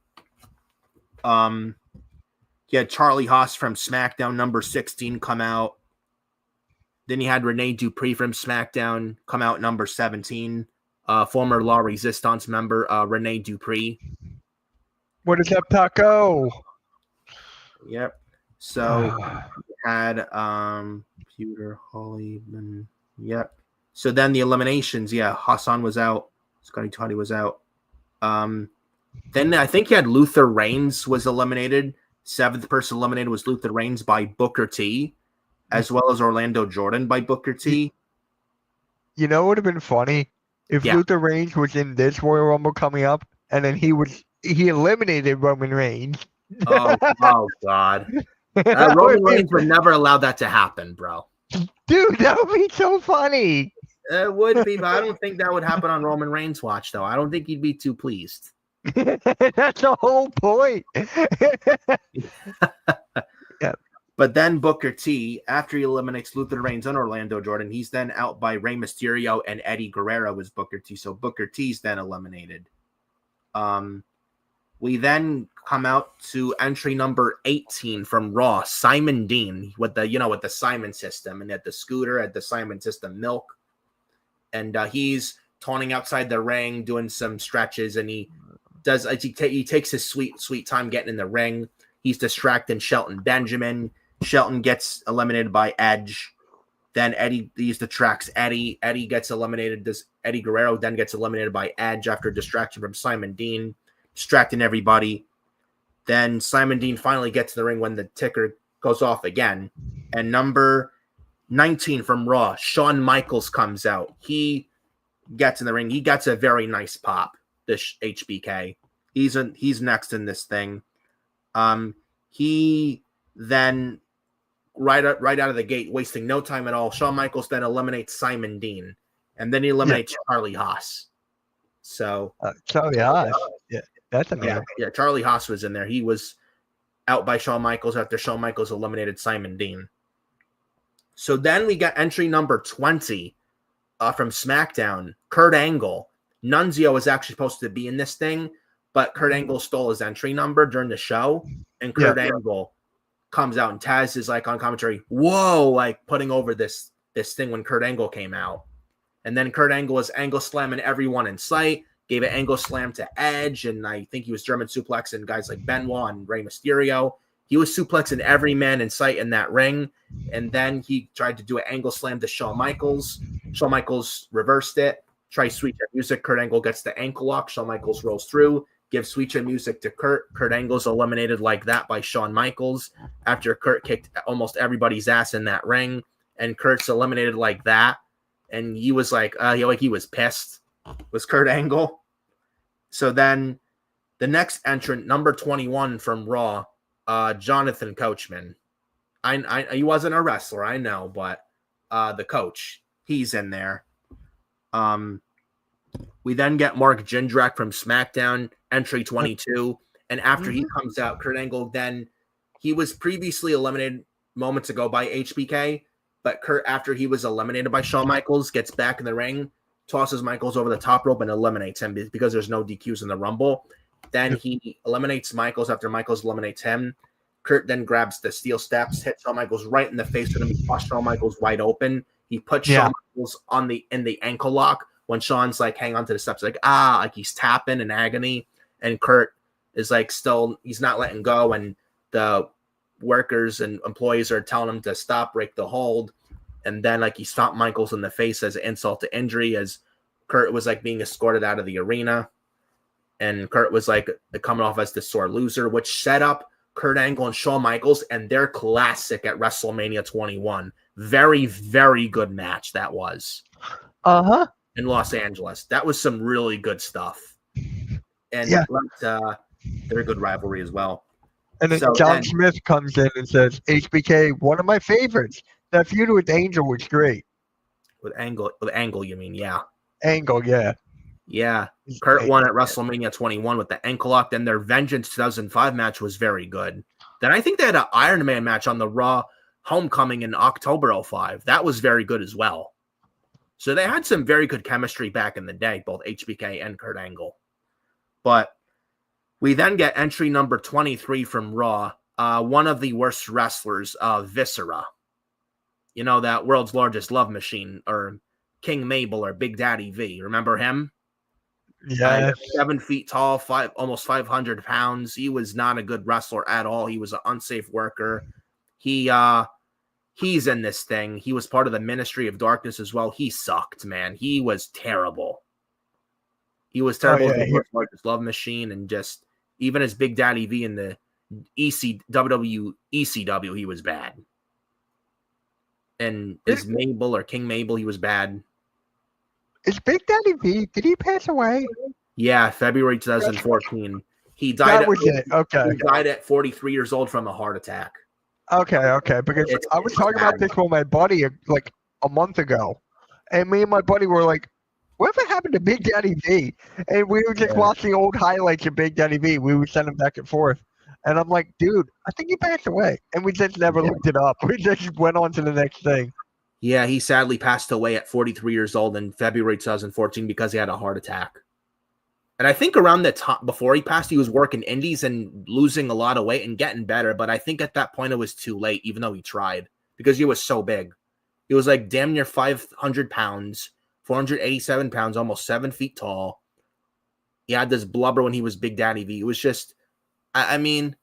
He had Charlie Haas from SmackDown, number 16, come out. Then he had Rene Dupree from SmackDown come out, number 17. Former La Resistance member, Rene Dupree. What is up, Taco? Yep. So we had Peter Hollyman. Yep. So then the eliminations, Hassan was out. Scotty Toddy was out. Then I think he had Luther Reigns was eliminated. 7th person eliminated was Luther Reigns by Booker T, as well as Orlando Jordan by Booker T. You know, it would have been funny if Luther Reigns was in this Royal Rumble coming up, and then he eliminated Roman Reigns. Oh God. Roman Reigns would never allow that to happen, bro. Dude, that would be so funny. It would be, but I don't think that would happen on Roman Reigns' watch, though. I don't think he'd be too pleased. That's the whole point. Yeah. But then Booker T, after he eliminates Luther Reigns and Orlando Jordan, he's then out by Rey Mysterio and Eddie Guerrero as Booker T. So Booker T's then eliminated. We then come out to entry number 18 from Raw, Simon Dean, with the Simon system, and at the scooter at the Simon system milk. And he's taunting outside the ring, doing some stretches, and he takes his sweet time getting in the ring. He's distracting Shelton Benjamin. Shelton gets eliminated by Edge. Then Eddie distracts Eddie. Eddie gets eliminated. Eddie Guerrero then gets eliminated by Edge after distraction from Simon Dean, distracting everybody. Then Simon Dean finally gets to the ring when the ticker goes off again. And number 19 from Raw, Shawn Michaels comes out. He gets in the ring. He gets a very nice pop, this HBK. He's next in this thing. He then right out of the gate, wasting no time at all, Shawn Michaels then eliminates Simon Dean, and then he eliminates Charlie Haas. So Charlie Haas, yeah, that's a name. Yeah, Charlie Haas was in there. He was out by Shawn Michaels after Shawn Michaels eliminated Simon Dean. So then we got entry number 20 from SmackDown, Kurt Angle. Nunzio was actually supposed to be in this thing, but Kurt Angle stole his entry number during the show, and Kurt Angle comes out, and Taz is like on commentary, whoa, like putting over this thing when Kurt Angle came out. And then Kurt Angle was angle slamming everyone in sight, gave an angle slam to Edge, and I think he was German suplexing guys like Benoit and Rey Mysterio. He was suplexing every man in sight in that ring, and then he tried to do an angle slam to Shawn Michaels. Shawn Michaels reversed it, tries Sweet Chin Music. Kurt Angle gets the ankle lock. Shawn Michaels rolls through, gives Sweet Chin Music to Kurt. Kurt Angle's eliminated like that by Shawn Michaels after Kurt kicked almost everybody's ass in that ring, and Kurt's eliminated like that. And he was like he was pissed. Was Kurt Angle? So then the next entrant, number 21 from Raw, Jonathan Coachman. He wasn't a wrestler, I know, but the coach, he's in there. We then get Mark Jindrak from SmackDown, entry 22. And after he comes out, Kurt Angle, then he was previously eliminated moments ago by HBK, but Kurt, after he was eliminated by Shawn Michaels, gets back in the ring, tosses Michaels over the top rope and eliminates him because there's no DQs in the Rumble. Then he eliminates Michaels after Michaels eliminates him. Kurt then grabs the steel steps, hits Shawn Michaels right in the face with him. He pushed Shawn Michaels wide open. He puts Shawn Michaels in the ankle lock when Shawn's like hang on to the steps, like he's tapping in agony. And Kurt is like he's not letting go. And the workers and employees are telling him to stop, break the hold. And then like he stomped Michaels in the face as an insult to injury as Kurt was like being escorted out of the arena. And Kurt was like coming off as the sore loser, which set up Kurt Angle and Shawn Michaels and their classic at WrestleMania 21. Very, very good match that was. In Los Angeles. That was some really good stuff. And they're a good rivalry as well. And then John Smith comes in and says, HBK, one of my favorites. That feud with Angel was great. With Angle, you mean? Yeah. Angle, yeah. Yeah. Kurt won at WrestleMania 21 with the ankle lock. Then their Vengeance 2005 match was very good. Then I think they had an Iron Man match on the Raw Homecoming in October 05. That was very good as well. So they had some very good chemistry back in the day, both HBK and Kurt Angle. But we then get entry number 23 from Raw, one of the worst wrestlers, Viscera. You know, that world's largest love machine, or King Mabel, or Big Daddy V. Remember him? Yeah. 7 feet tall, almost 500 pounds. He was not a good wrestler at all. He was an unsafe worker. He's in this thing. He was part of the Ministry of Darkness as well. He sucked, man. He was terrible. He was terrible in the world's largest love machine, and just even as Big Daddy V in the WWE ECW, he was bad. And as Mabel or King Mabel, he was bad. Is Big Daddy V, did he pass away? Yeah, February 2014. He died. Okay. He died at 43 years old from a heart attack. Okay. Because I was talking about this with my buddy like a month ago, and me and my buddy were like, "Whatever happened to Big Daddy V?" And we were just watching old highlights of Big Daddy V. We would send them back and forth, and I'm like, "Dude, I think he passed away," and we just never looked it up. We just went on to the next thing. Yeah, he sadly passed away at 43 years old in February 2014 because he had a heart attack. And I think around the time before he passed, he was working indies and losing a lot of weight and getting better. But I think at that point it was too late, even though he tried, because he was so big. He was like damn near 500 pounds, 487 pounds, almost 7 feet tall. He had this blubber when he was Big Daddy V. It was just, I mean,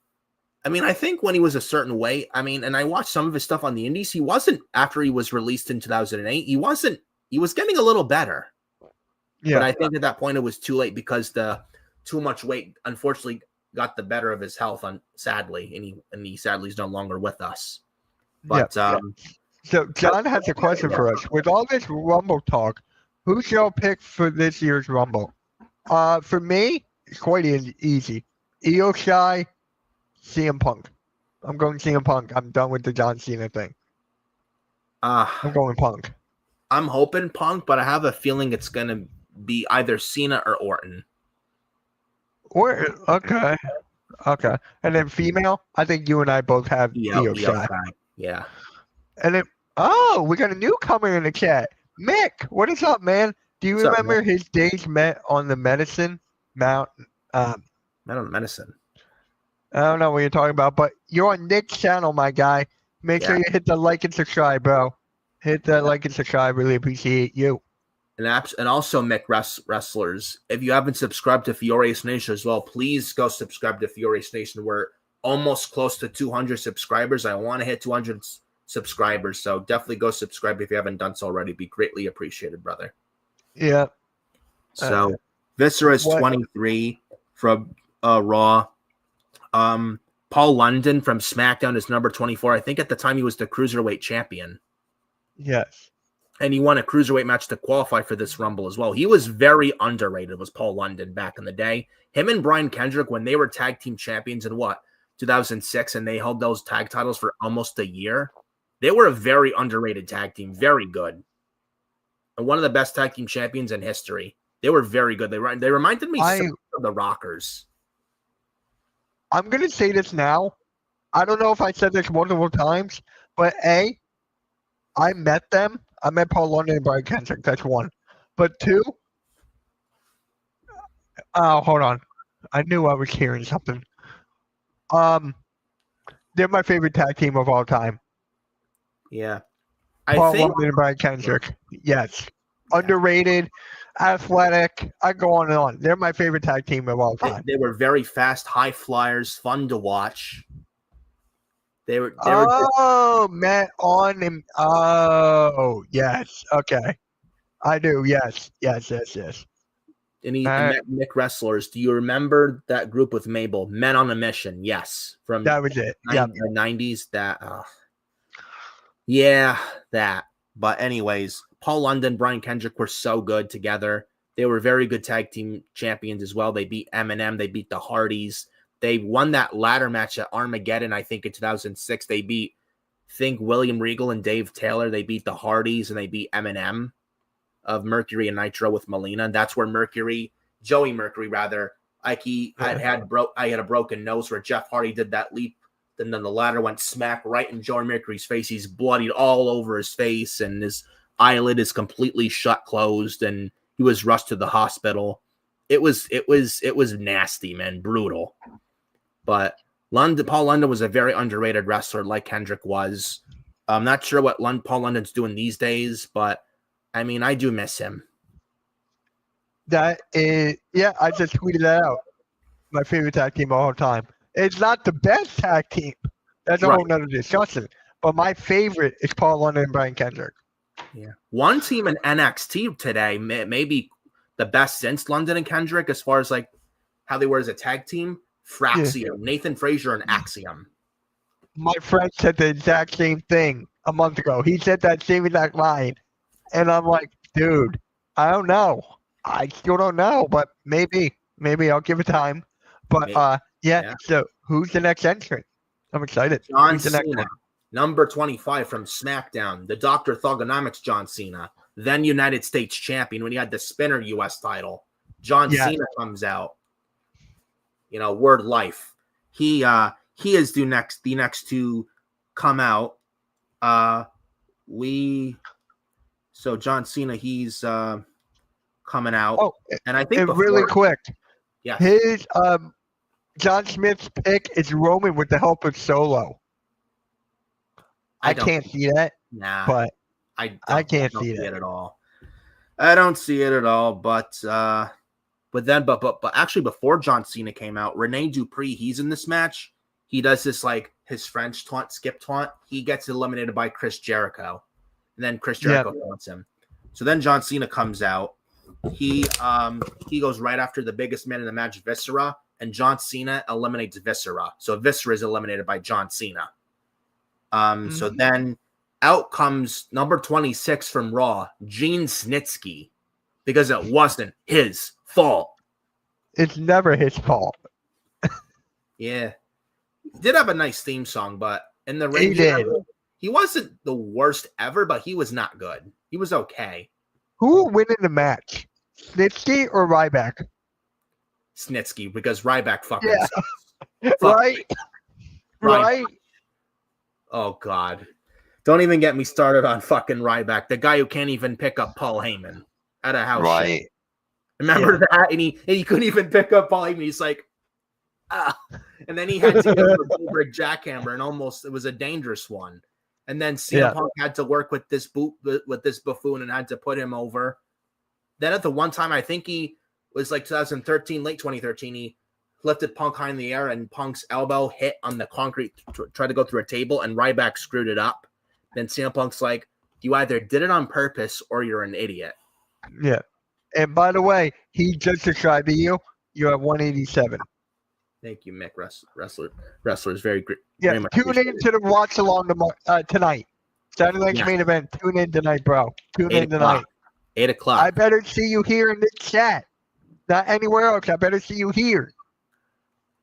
I think when he was a certain weight, and I watched some of his stuff on the indies, he wasn't, after he was released in 2008, he was getting a little better. Yeah. But I think at that point it was too late because the too much weight, unfortunately, got the better of his health, sadly, and he sadly is no longer with us. But So John has a question for us. With all this Rumble talk, who's your pick for this year's Rumble? For me, it's quite easy. Io Shy, CM Punk. I'm going CM Punk. I'm done with the John Cena thing. I'm going Punk. I'm hoping Punk, but I have a feeling it's going to be either Cena or Orton. Okay. And then female, I think you and I both have Io Shy. Yeah. And then, we got a newcomer in the chat. Mick, what is up, man? Do you remember his days met on the Medicine Mount? Not on the Medicine. I don't know what you're talking about, but you're on Nick's channel, my guy. Make sure you hit the like and subscribe, bro. Hit that like and subscribe. Really appreciate you. And also, Mick Wrestlers, if you haven't subscribed to Furious Nation as well, please go subscribe to Furious Nation. We're almost close to 200 subscribers. I want to hit 200 subscribers, so definitely go subscribe if you haven't done so already. Be greatly appreciated, brother. Yeah. So Viscera's 23 from Raw. Paul London from SmackDown is number 24. I think at the time he was the Cruiserweight champion. Yes. And he won a Cruiserweight match to qualify for this Rumble as well. He was very underrated, was Paul London back in the day. Him and Brian Kendrick, when they were tag team champions in 2006, and they held those tag titles for almost a year, they were a very underrated tag team. Very good. And one of the best tag team champions in history. They were very good. They reminded me of the Rockers. I'm going to say this now. I don't know if I said this multiple times, but A, I met them. I met Paul London and Brian Kendrick. That's one. But two, hold on. I knew I was hearing something. They're my favorite tag team of all time. Yeah. Paul London and Brian Kendrick. Yes. Underrated, athletic. I go on and on. They're my favorite tag team of all time. They were very fast, high flyers, fun to watch. They were Matt on him. Oh, yes. Okay. I do. Yes. And Mick Wrestlers. Do you remember that group with Mabel? Men on a Mission. Yes. From that was it. The 90s. That. But anyways, Paul London, Brian Kendrick were so good together. They were very good tag team champions as well. They beat Eminem. They beat the Hardys. They won that ladder match at Armageddon, I think, in 2006. They beat, William Regal and Dave Taylor. They beat the Hardys, and they beat Eminem of Mercury and Nitro with Melina. And that's where Joey Mercury, I had a broken nose where Jeff Hardy did that leap. And then the ladder went smack right in Joey Mercury's face. He's bloodied all over his face, and his eyelid is completely closed, and he was rushed to the hospital. It was nasty, man, brutal. But Paul London was a very underrated wrestler, like Kendrick was. I'm not sure what Paul London's doing these days, but I mean, I do miss him. That is, I just tweeted that out. My favorite tag team of all time. It's not the best tag team. That's a whole nother discussion. But my favorite is Paul London and Brian Kendrick. Yeah. One team in NXT today, maybe the best since London and Kendrick, as far as like how they were as a tag team. Fraxium, Nathan Frazier, and Axiom. My friend said the exact same thing a month ago. He said that same exact line. And I'm like, dude, I don't know. I still don't know, but maybe I'll give it time. But so who's the next entrant? I'm excited. John Cena, number 25 from SmackDown, the Dr. Thugonomics John Cena, then United States champion when he had the spinner US title. John Cena comes out. Word life. He is the next to come out. So John Cena, he's coming out. Oh, and I think really quick. Yeah. His John Smith's pick is Roman with the help of Solo. I can't see that. Nah. But I can't see it at all. I don't see it at all, but actually before John Cena came out, Rene Dupree, he's in this match. He does this like his French taunt, skip taunt. He gets eliminated by Chris Jericho. And then Chris Jericho taunts him. So then John Cena comes out. He goes right after the biggest man in the match, Viscera. and John Cena eliminates Viscera. So Viscera is eliminated by John Cena. So then out comes number 26 from Raw, Gene Snitsky, because it wasn't his fault. It's never his fault. Yeah. He did have a nice theme song, but in the ring, he wasn't the worst ever, but he was not good. He was okay. Who will win in the match? Snitsky or Ryback? Snitsky, because Ryback fucking sucks. Right? Oh, God. Don't even get me started on fucking Ryback, the guy who can't even pick up Paul Heyman at a house show. Remember that? And he couldn't even pick up Paul Heyman. He's like, ah. And then he had to go for a Goldberg jackhammer, and it was a dangerous one. And then CM Punk had to work with this buffoon and had to put him over. Then at the one time, I think he was like 2013, late 2013, he lifted Punk high in the air, and Punk's elbow hit on the concrete, tried to go through a table, and Ryback screwed it up. Then CM Punk's like, you either did it on purpose or you're an idiot. Yeah. And by the way, he just described you. You're at 187. Thank you, Mick. Wrestlers, very great. Yeah, very much tune in to the watch along tonight. Saturday night's main event. Tune in tonight, bro. Tune in tonight. 8 o'clock. I better see you here in this chat. Not anywhere else. I better see you here.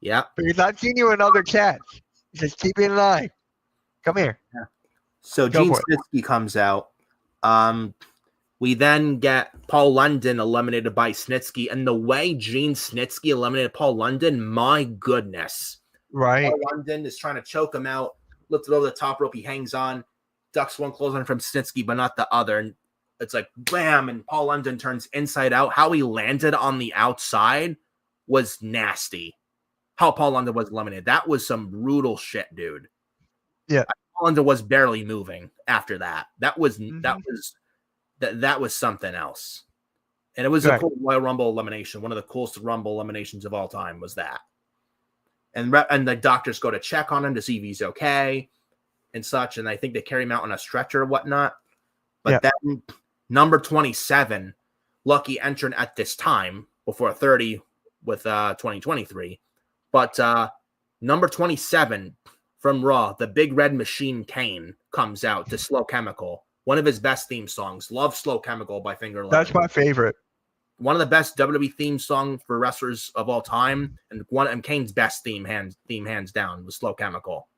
Yeah. Because I've seen you in other chats. Just keep it in eye. Come here. Yeah. So Gene Snitsky comes out. We then get Paul London eliminated by Snitsky. And the way Gene Snitsky eliminated Paul London, my goodness. Right. Paul London is trying to choke him out. Lifted over the top rope. He hangs on. Ducks one clothesline from Snitsky, but not the other. And it's like, bam. And Paul London turns inside out. How he landed on the outside was nasty. How Paul London was eliminated. That was some brutal shit, dude. Yeah. Paul London was barely moving after that. That was something else. And it was a cool Royal Rumble elimination. One of the coolest Rumble eliminations of all time was that. And the doctors go to check on him to see if he's okay and such. And I think they carry him out on a stretcher or whatnot. But then number 27, lucky entrant at this time, before 30 with 2023. But number 27 from Raw, the Big Red Machine Kane, comes out to Slow Chemical. One of his best theme songs. Love Slow Chemical by Finger Lemon. That's my favorite. One of the best WWE theme song for wrestlers of all time. And Kane's best theme hands down was Slow Chemical.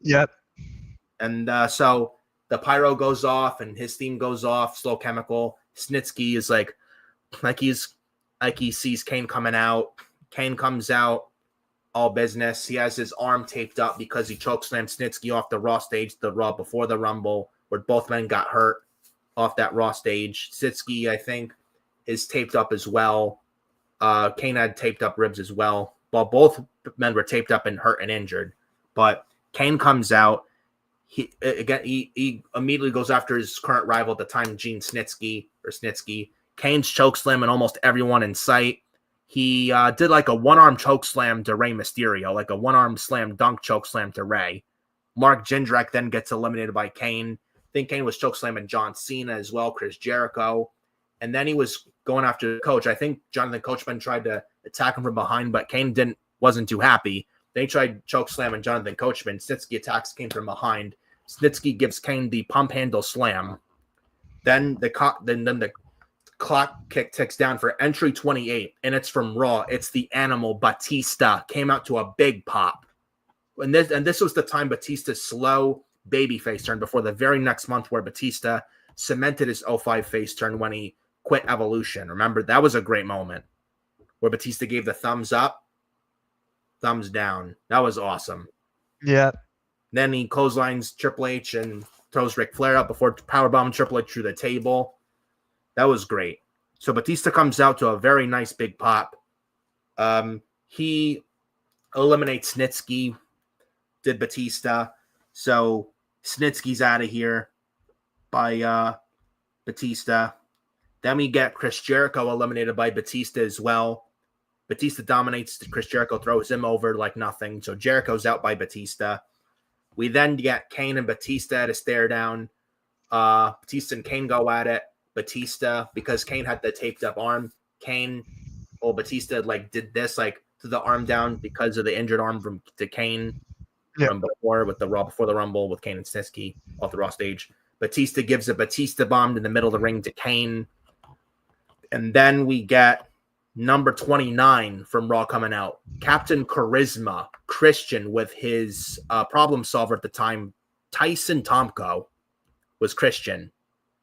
Yep. And so the pyro goes off and his theme goes off, Slow Chemical. Snitsky is like he sees Kane coming out. Kane comes out, all business. He has his arm taped up because he chokeslammed Snitsky off the Raw stage, the Raw before the Rumble, where both men got hurt off that Raw stage. Snitsky, I think, is taped up as well. Kane had taped up ribs as well. Well, both men were taped up and hurt and injured. But Kane comes out. He immediately goes after his current rival at the time, Gene Snitsky. Kane's chokeslamming almost everyone in sight. He did like a one-arm choke slam to Rey Mysterio, like a one-arm slam dunk choke slam to Rey. Mark Jindrak then gets eliminated by Kane. I think Kane was choke slamming John Cena as well, Chris Jericho. And then he was going after the coach. I think Jonathan Coachman tried to attack him from behind, but Kane wasn't too happy. They tried choke slamming Jonathan Coachman. Snitsky attacks Kane from behind. Snitsky gives Kane the pump handle slam. Then the clock kick ticks down for entry 28, and it's from Raw. It's the Animal Batista. Came out to a big pop. And this was the time Batista's slow babyface turn before the very next month where Batista cemented his 05 face turn when he quit Evolution. Remember, that was a great moment where Batista gave the thumbs up, thumbs down. That was awesome. Yeah. Then he clotheslines Triple H and throws Ric Flair up before powerbombing Triple H through the table. That was great. So Batista comes out to a very nice big pop. He eliminates Snitsky, did Batista. So Snitsky's out of here by Batista. Then we get Chris Jericho eliminated by Batista as well. Batista dominates. Chris Jericho throws him over like nothing. So Jericho's out by Batista. We then get Kane and Batista at a stare down. Batista and Kane go at it. Batista, because Kane had the taped up arm. Batista did this like to to the arm down because of the injured arm from Kane from before before the Rumble with Kane and Snitsky off the Raw stage. Batista gives a Batista bomb in the middle of the ring to Kane. And then we get number 29 from Raw coming out. Captain Charisma, Christian, with his problem solver at the time, Tyson Tomko was Christian.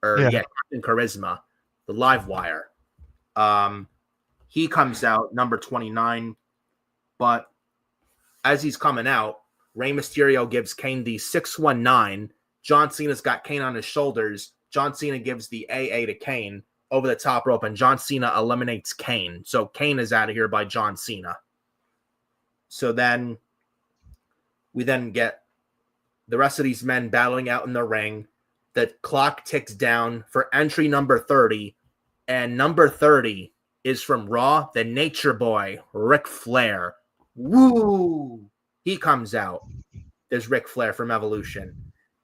Captain Charisma, the live wire. He comes out, number 29. But as he's coming out, Rey Mysterio gives Kane the 619. John Cena's got Kane on his shoulders. John Cena gives the AA to Kane over the top rope, and John Cena eliminates Kane. So Kane is out of here by John Cena. So then we then get the rest of these men battling out in the ring. The clock ticks down for entry number 30, and number 30 is from Raw, the Nature Boy, Ric Flair. Woo! He comes out. There's Ric Flair from Evolution.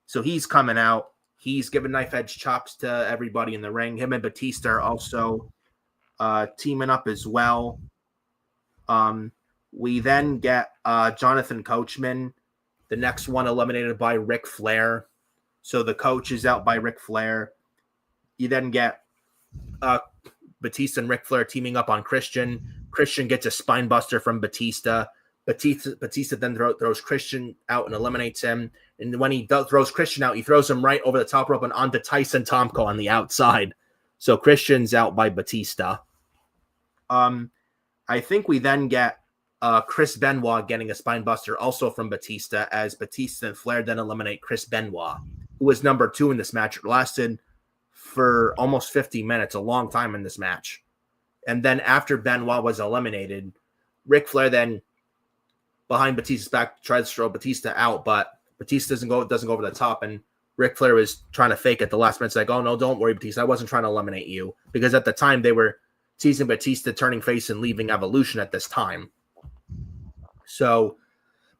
So he's coming out. He's giving knife edge chops to everybody in the ring. Him and Batista are also teaming up as well. We then get Jonathan Coachman, the next one eliminated by Ric Flair. So the coach is out by Ric Flair. You then get Batista and Ric Flair teaming up on Christian. Christian gets a spine buster from Batista. Batista then throws Christian out and eliminates him. And when he throws Christian out, he throws him right over the top rope and onto Tyson Tomko on the outside. So Christian's out by Batista. I think we then get Chris Benoit getting a spine buster also from Batista, as Batista and Flair then eliminate Chris Benoit, who was number 2 in this match. It lasted for almost 50 minutes, a long time in this match. And then after Benoit was eliminated, Ric Flair then behind Batista's back tries to throw Batista out, but Batista doesn't go over the top, and Ric Flair was trying to fake at the last minute. It's like, oh no, don't worry, Batista, I wasn't trying to eliminate you, because at the time they were teasing Batista turning face and leaving Evolution at this time. So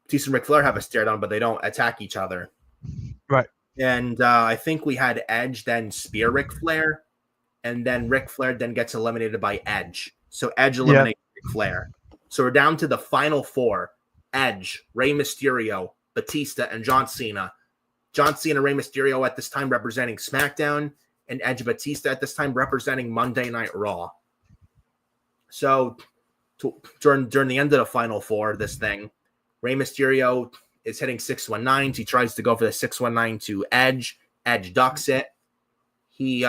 Batista and Ric Flair have a stare down, but they don't attack each other. Right. And I think we had Edge then spear Ric Flair, and then Ric Flair then gets eliminated by Edge. So Edge eliminates Ric Flair. So we're down to the final 4. Edge, Rey Mysterio, Batista, and John Cena. John Cena, Rey Mysterio at this time representing SmackDown, and Edge Batista at this time representing Monday Night Raw. So during the end of the final 4, this thing, Rey Mysterio is hitting 619s. He tries to go for the 619 to Edge. Edge ducks it. He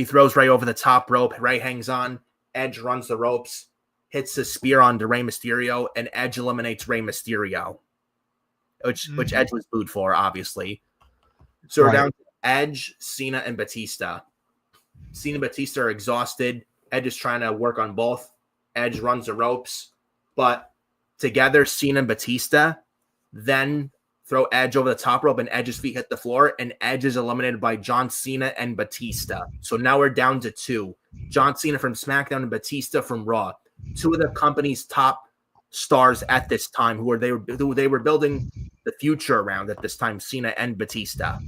throws Rey over the top rope. Rey hangs on. Edge runs the ropes, hits the spear onto Rey Mysterio, and Edge eliminates Rey Mysterio, which Edge was booed for, obviously. So we're down to Edge, Cena, and Batista. Cena and Batista are exhausted. Edge is trying to work on both. Edge runs the ropes, but together, Cena and Batista then throw Edge over the top rope, and Edge's feet hit the floor, and Edge is eliminated by John Cena and Batista. So now we're down to 2. John Cena from SmackDown and Batista from Raw. 2 of the company's top stars at this time, who they were building the future around at this time, Cena and Batista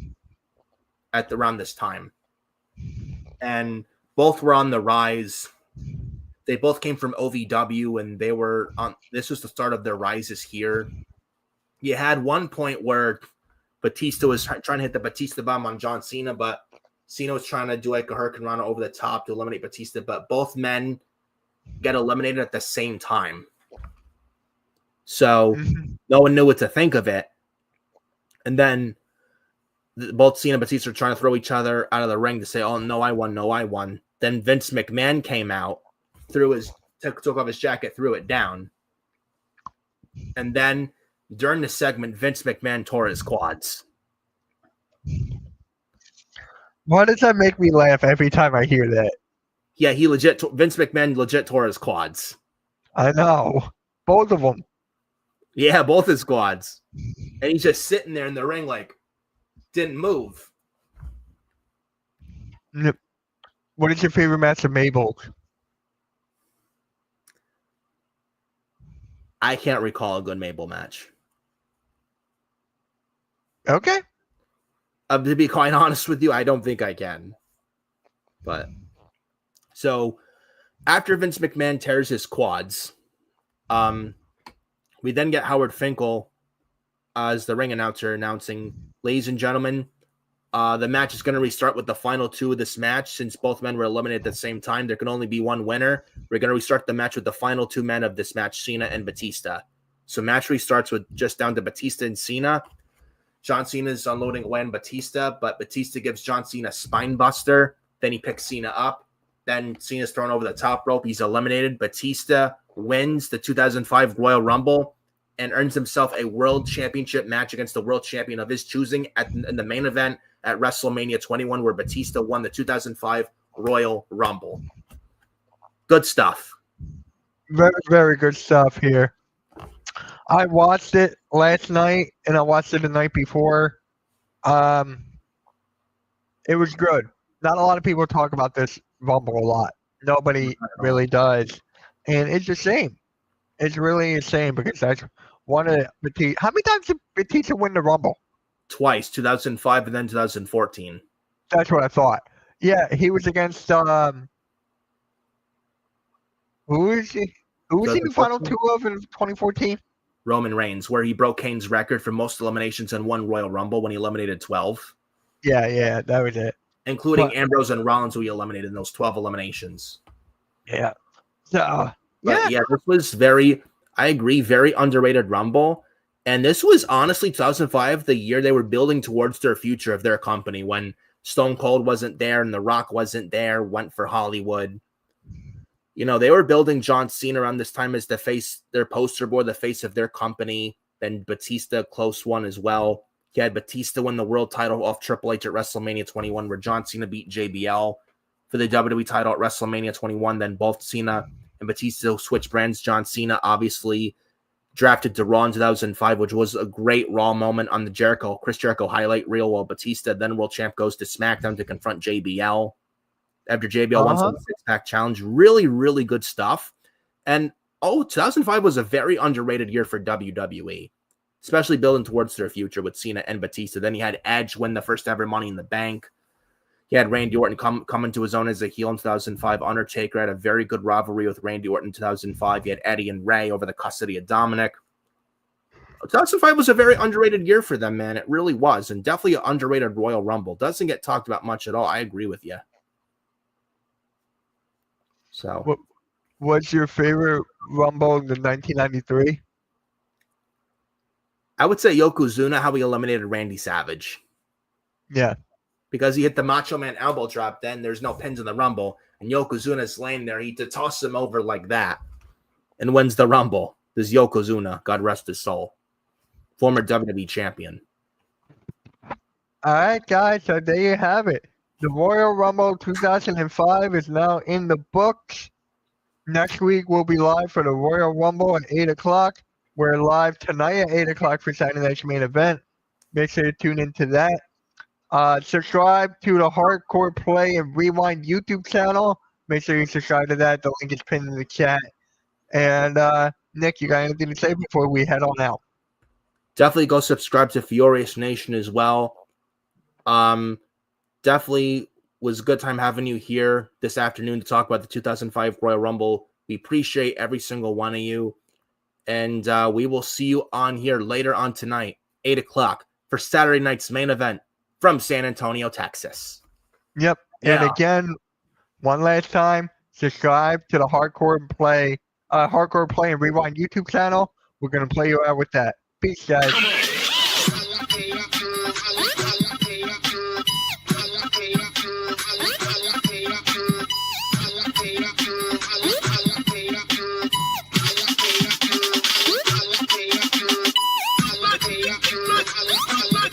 around this time. And both were on the rise. They both came from OVW, and they were on. This was the start of their rises here. You had one point where Batista was trying to hit the Batista bomb on John Cena, but Cena was trying to do like a Hurricane Rana over the top to eliminate Batista, but both men get eliminated at the same time. So no one knew what to think of it. And then both Cena and Batista are trying to throw each other out of the ring to say, oh, no, I won, no, I won. Then Vince McMahon came out, took off his jacket, threw it down. And then during the segment, Vince McMahon tore his quads. Why does that make me laugh every time I hear that? Yeah, Vince McMahon legit tore his quads. I know. Both of them. Yeah, both his quads. And he's just sitting there in the ring like, didn't move. What is your favorite match of Mabel? I can't recall a good Mabel match. Okay. To be quite honest with you, I don't think I can. But so after Vince McMahon tears his quads, We then get Howard Finkel as the ring announcer announcing, ladies and gentlemen, the match is going to restart with the final two of this match. Since both men were eliminated at the same time, there can only be one winner. We're going to restart the match with the final two men of this match, Cena and Batista. So match restarts with just down to Batista and Cena. John Cena is unloading away on Batista, but Batista gives John Cena a spine buster. Then he picks Cena up. Then Cena's thrown over the top rope. He's eliminated. Batista wins the 2005 Royal Rumble and earns himself a world championship match against the world champion of his choosing in the main event at WrestleMania 21, where Batista won the 2005 Royal Rumble. Good stuff. Very, very good stuff here. I watched it last night, and I watched it the night before. It was good. Not a lot of people talk about this Rumble a lot. Nobody really does. And it's a shame. It's really a shame because that's one of the Batista. How many times did Batista win the Rumble? Twice, 2005 and then 2014. That's what I thought. Yeah, he was against who is he? Who was he the final two of in 2014? Roman Reigns, where he broke Kane's record for most eliminations in one Royal Rumble when he eliminated 12. Yeah, that was it. Including Ambrose and Rollins, who he eliminated in those 12 eliminations. Yeah. So, yeah, this was I agree, very underrated Rumble. And this was honestly 2005, the year they were building towards their future of their company, when Stone Cold wasn't there and The Rock wasn't there, went for Hollywood. You know, they were building John Cena around this time as the face, their poster boy, the face of their company. Then Batista, close one as well. He had Batista win the world title off Triple H at WrestleMania 21, where John Cena beat JBL for the WWE title at WrestleMania 21. Then both Cena and Batista switched brands. John Cena obviously drafted to Raw in 2005, which was a great Raw moment on the Chris Jericho highlight reel, while Batista, then world champ, goes to SmackDown to confront JBL. After JBL won the six-pack challenge. Really, really good stuff. And 2005 was a very underrated year for WWE, especially building towards their future with Cena and Batista. Then he had Edge win the first ever Money in the Bank. He had Randy Orton come into his own as a heel in 2005. Undertaker had a very good rivalry with Randy Orton in 2005. He had Eddie and Ray over the custody of Dominic. 2005 was a very underrated year for them, man. It really was. And definitely an underrated Royal Rumble. Doesn't get talked about much at all. I agree with you. So, what's your favorite Rumble in 1993? I would say Yokozuna, how he eliminated Randy Savage. Yeah. Because he hit the Macho Man elbow drop, then there's no pins in the Rumble. And Yokozuna's laying there. He to toss him over like that and wins the Rumble. This is Yokozuna, God rest his soul. Former WWE champion. All right, guys. So there you have it. The Royal Rumble 2005 is now in the books. Next week, we'll be live for the Royal Rumble at 8 o'clock. We're live tonight at 8 o'clock for Saturday Night's Main Event. Make sure to tune into that. Subscribe to the Hardcore Play and Rewind YouTube channel. Make sure you subscribe to that. The link is pinned in the chat. And, Nick, you got anything to say before we head on out? Definitely go subscribe to Furious Nation as well. Definitely was a good time having you here this afternoon to talk about the 2005 Royal Rumble. We appreciate every single one of you. And we will see you on here later on tonight, 8 o'clock, for Saturday night's main event from San Antonio, Texas. Yep. Yeah. And again, one last time, subscribe to the Hardcore Play and Rewind YouTube channel. We're going to play you out with that. Peace, guys. Look.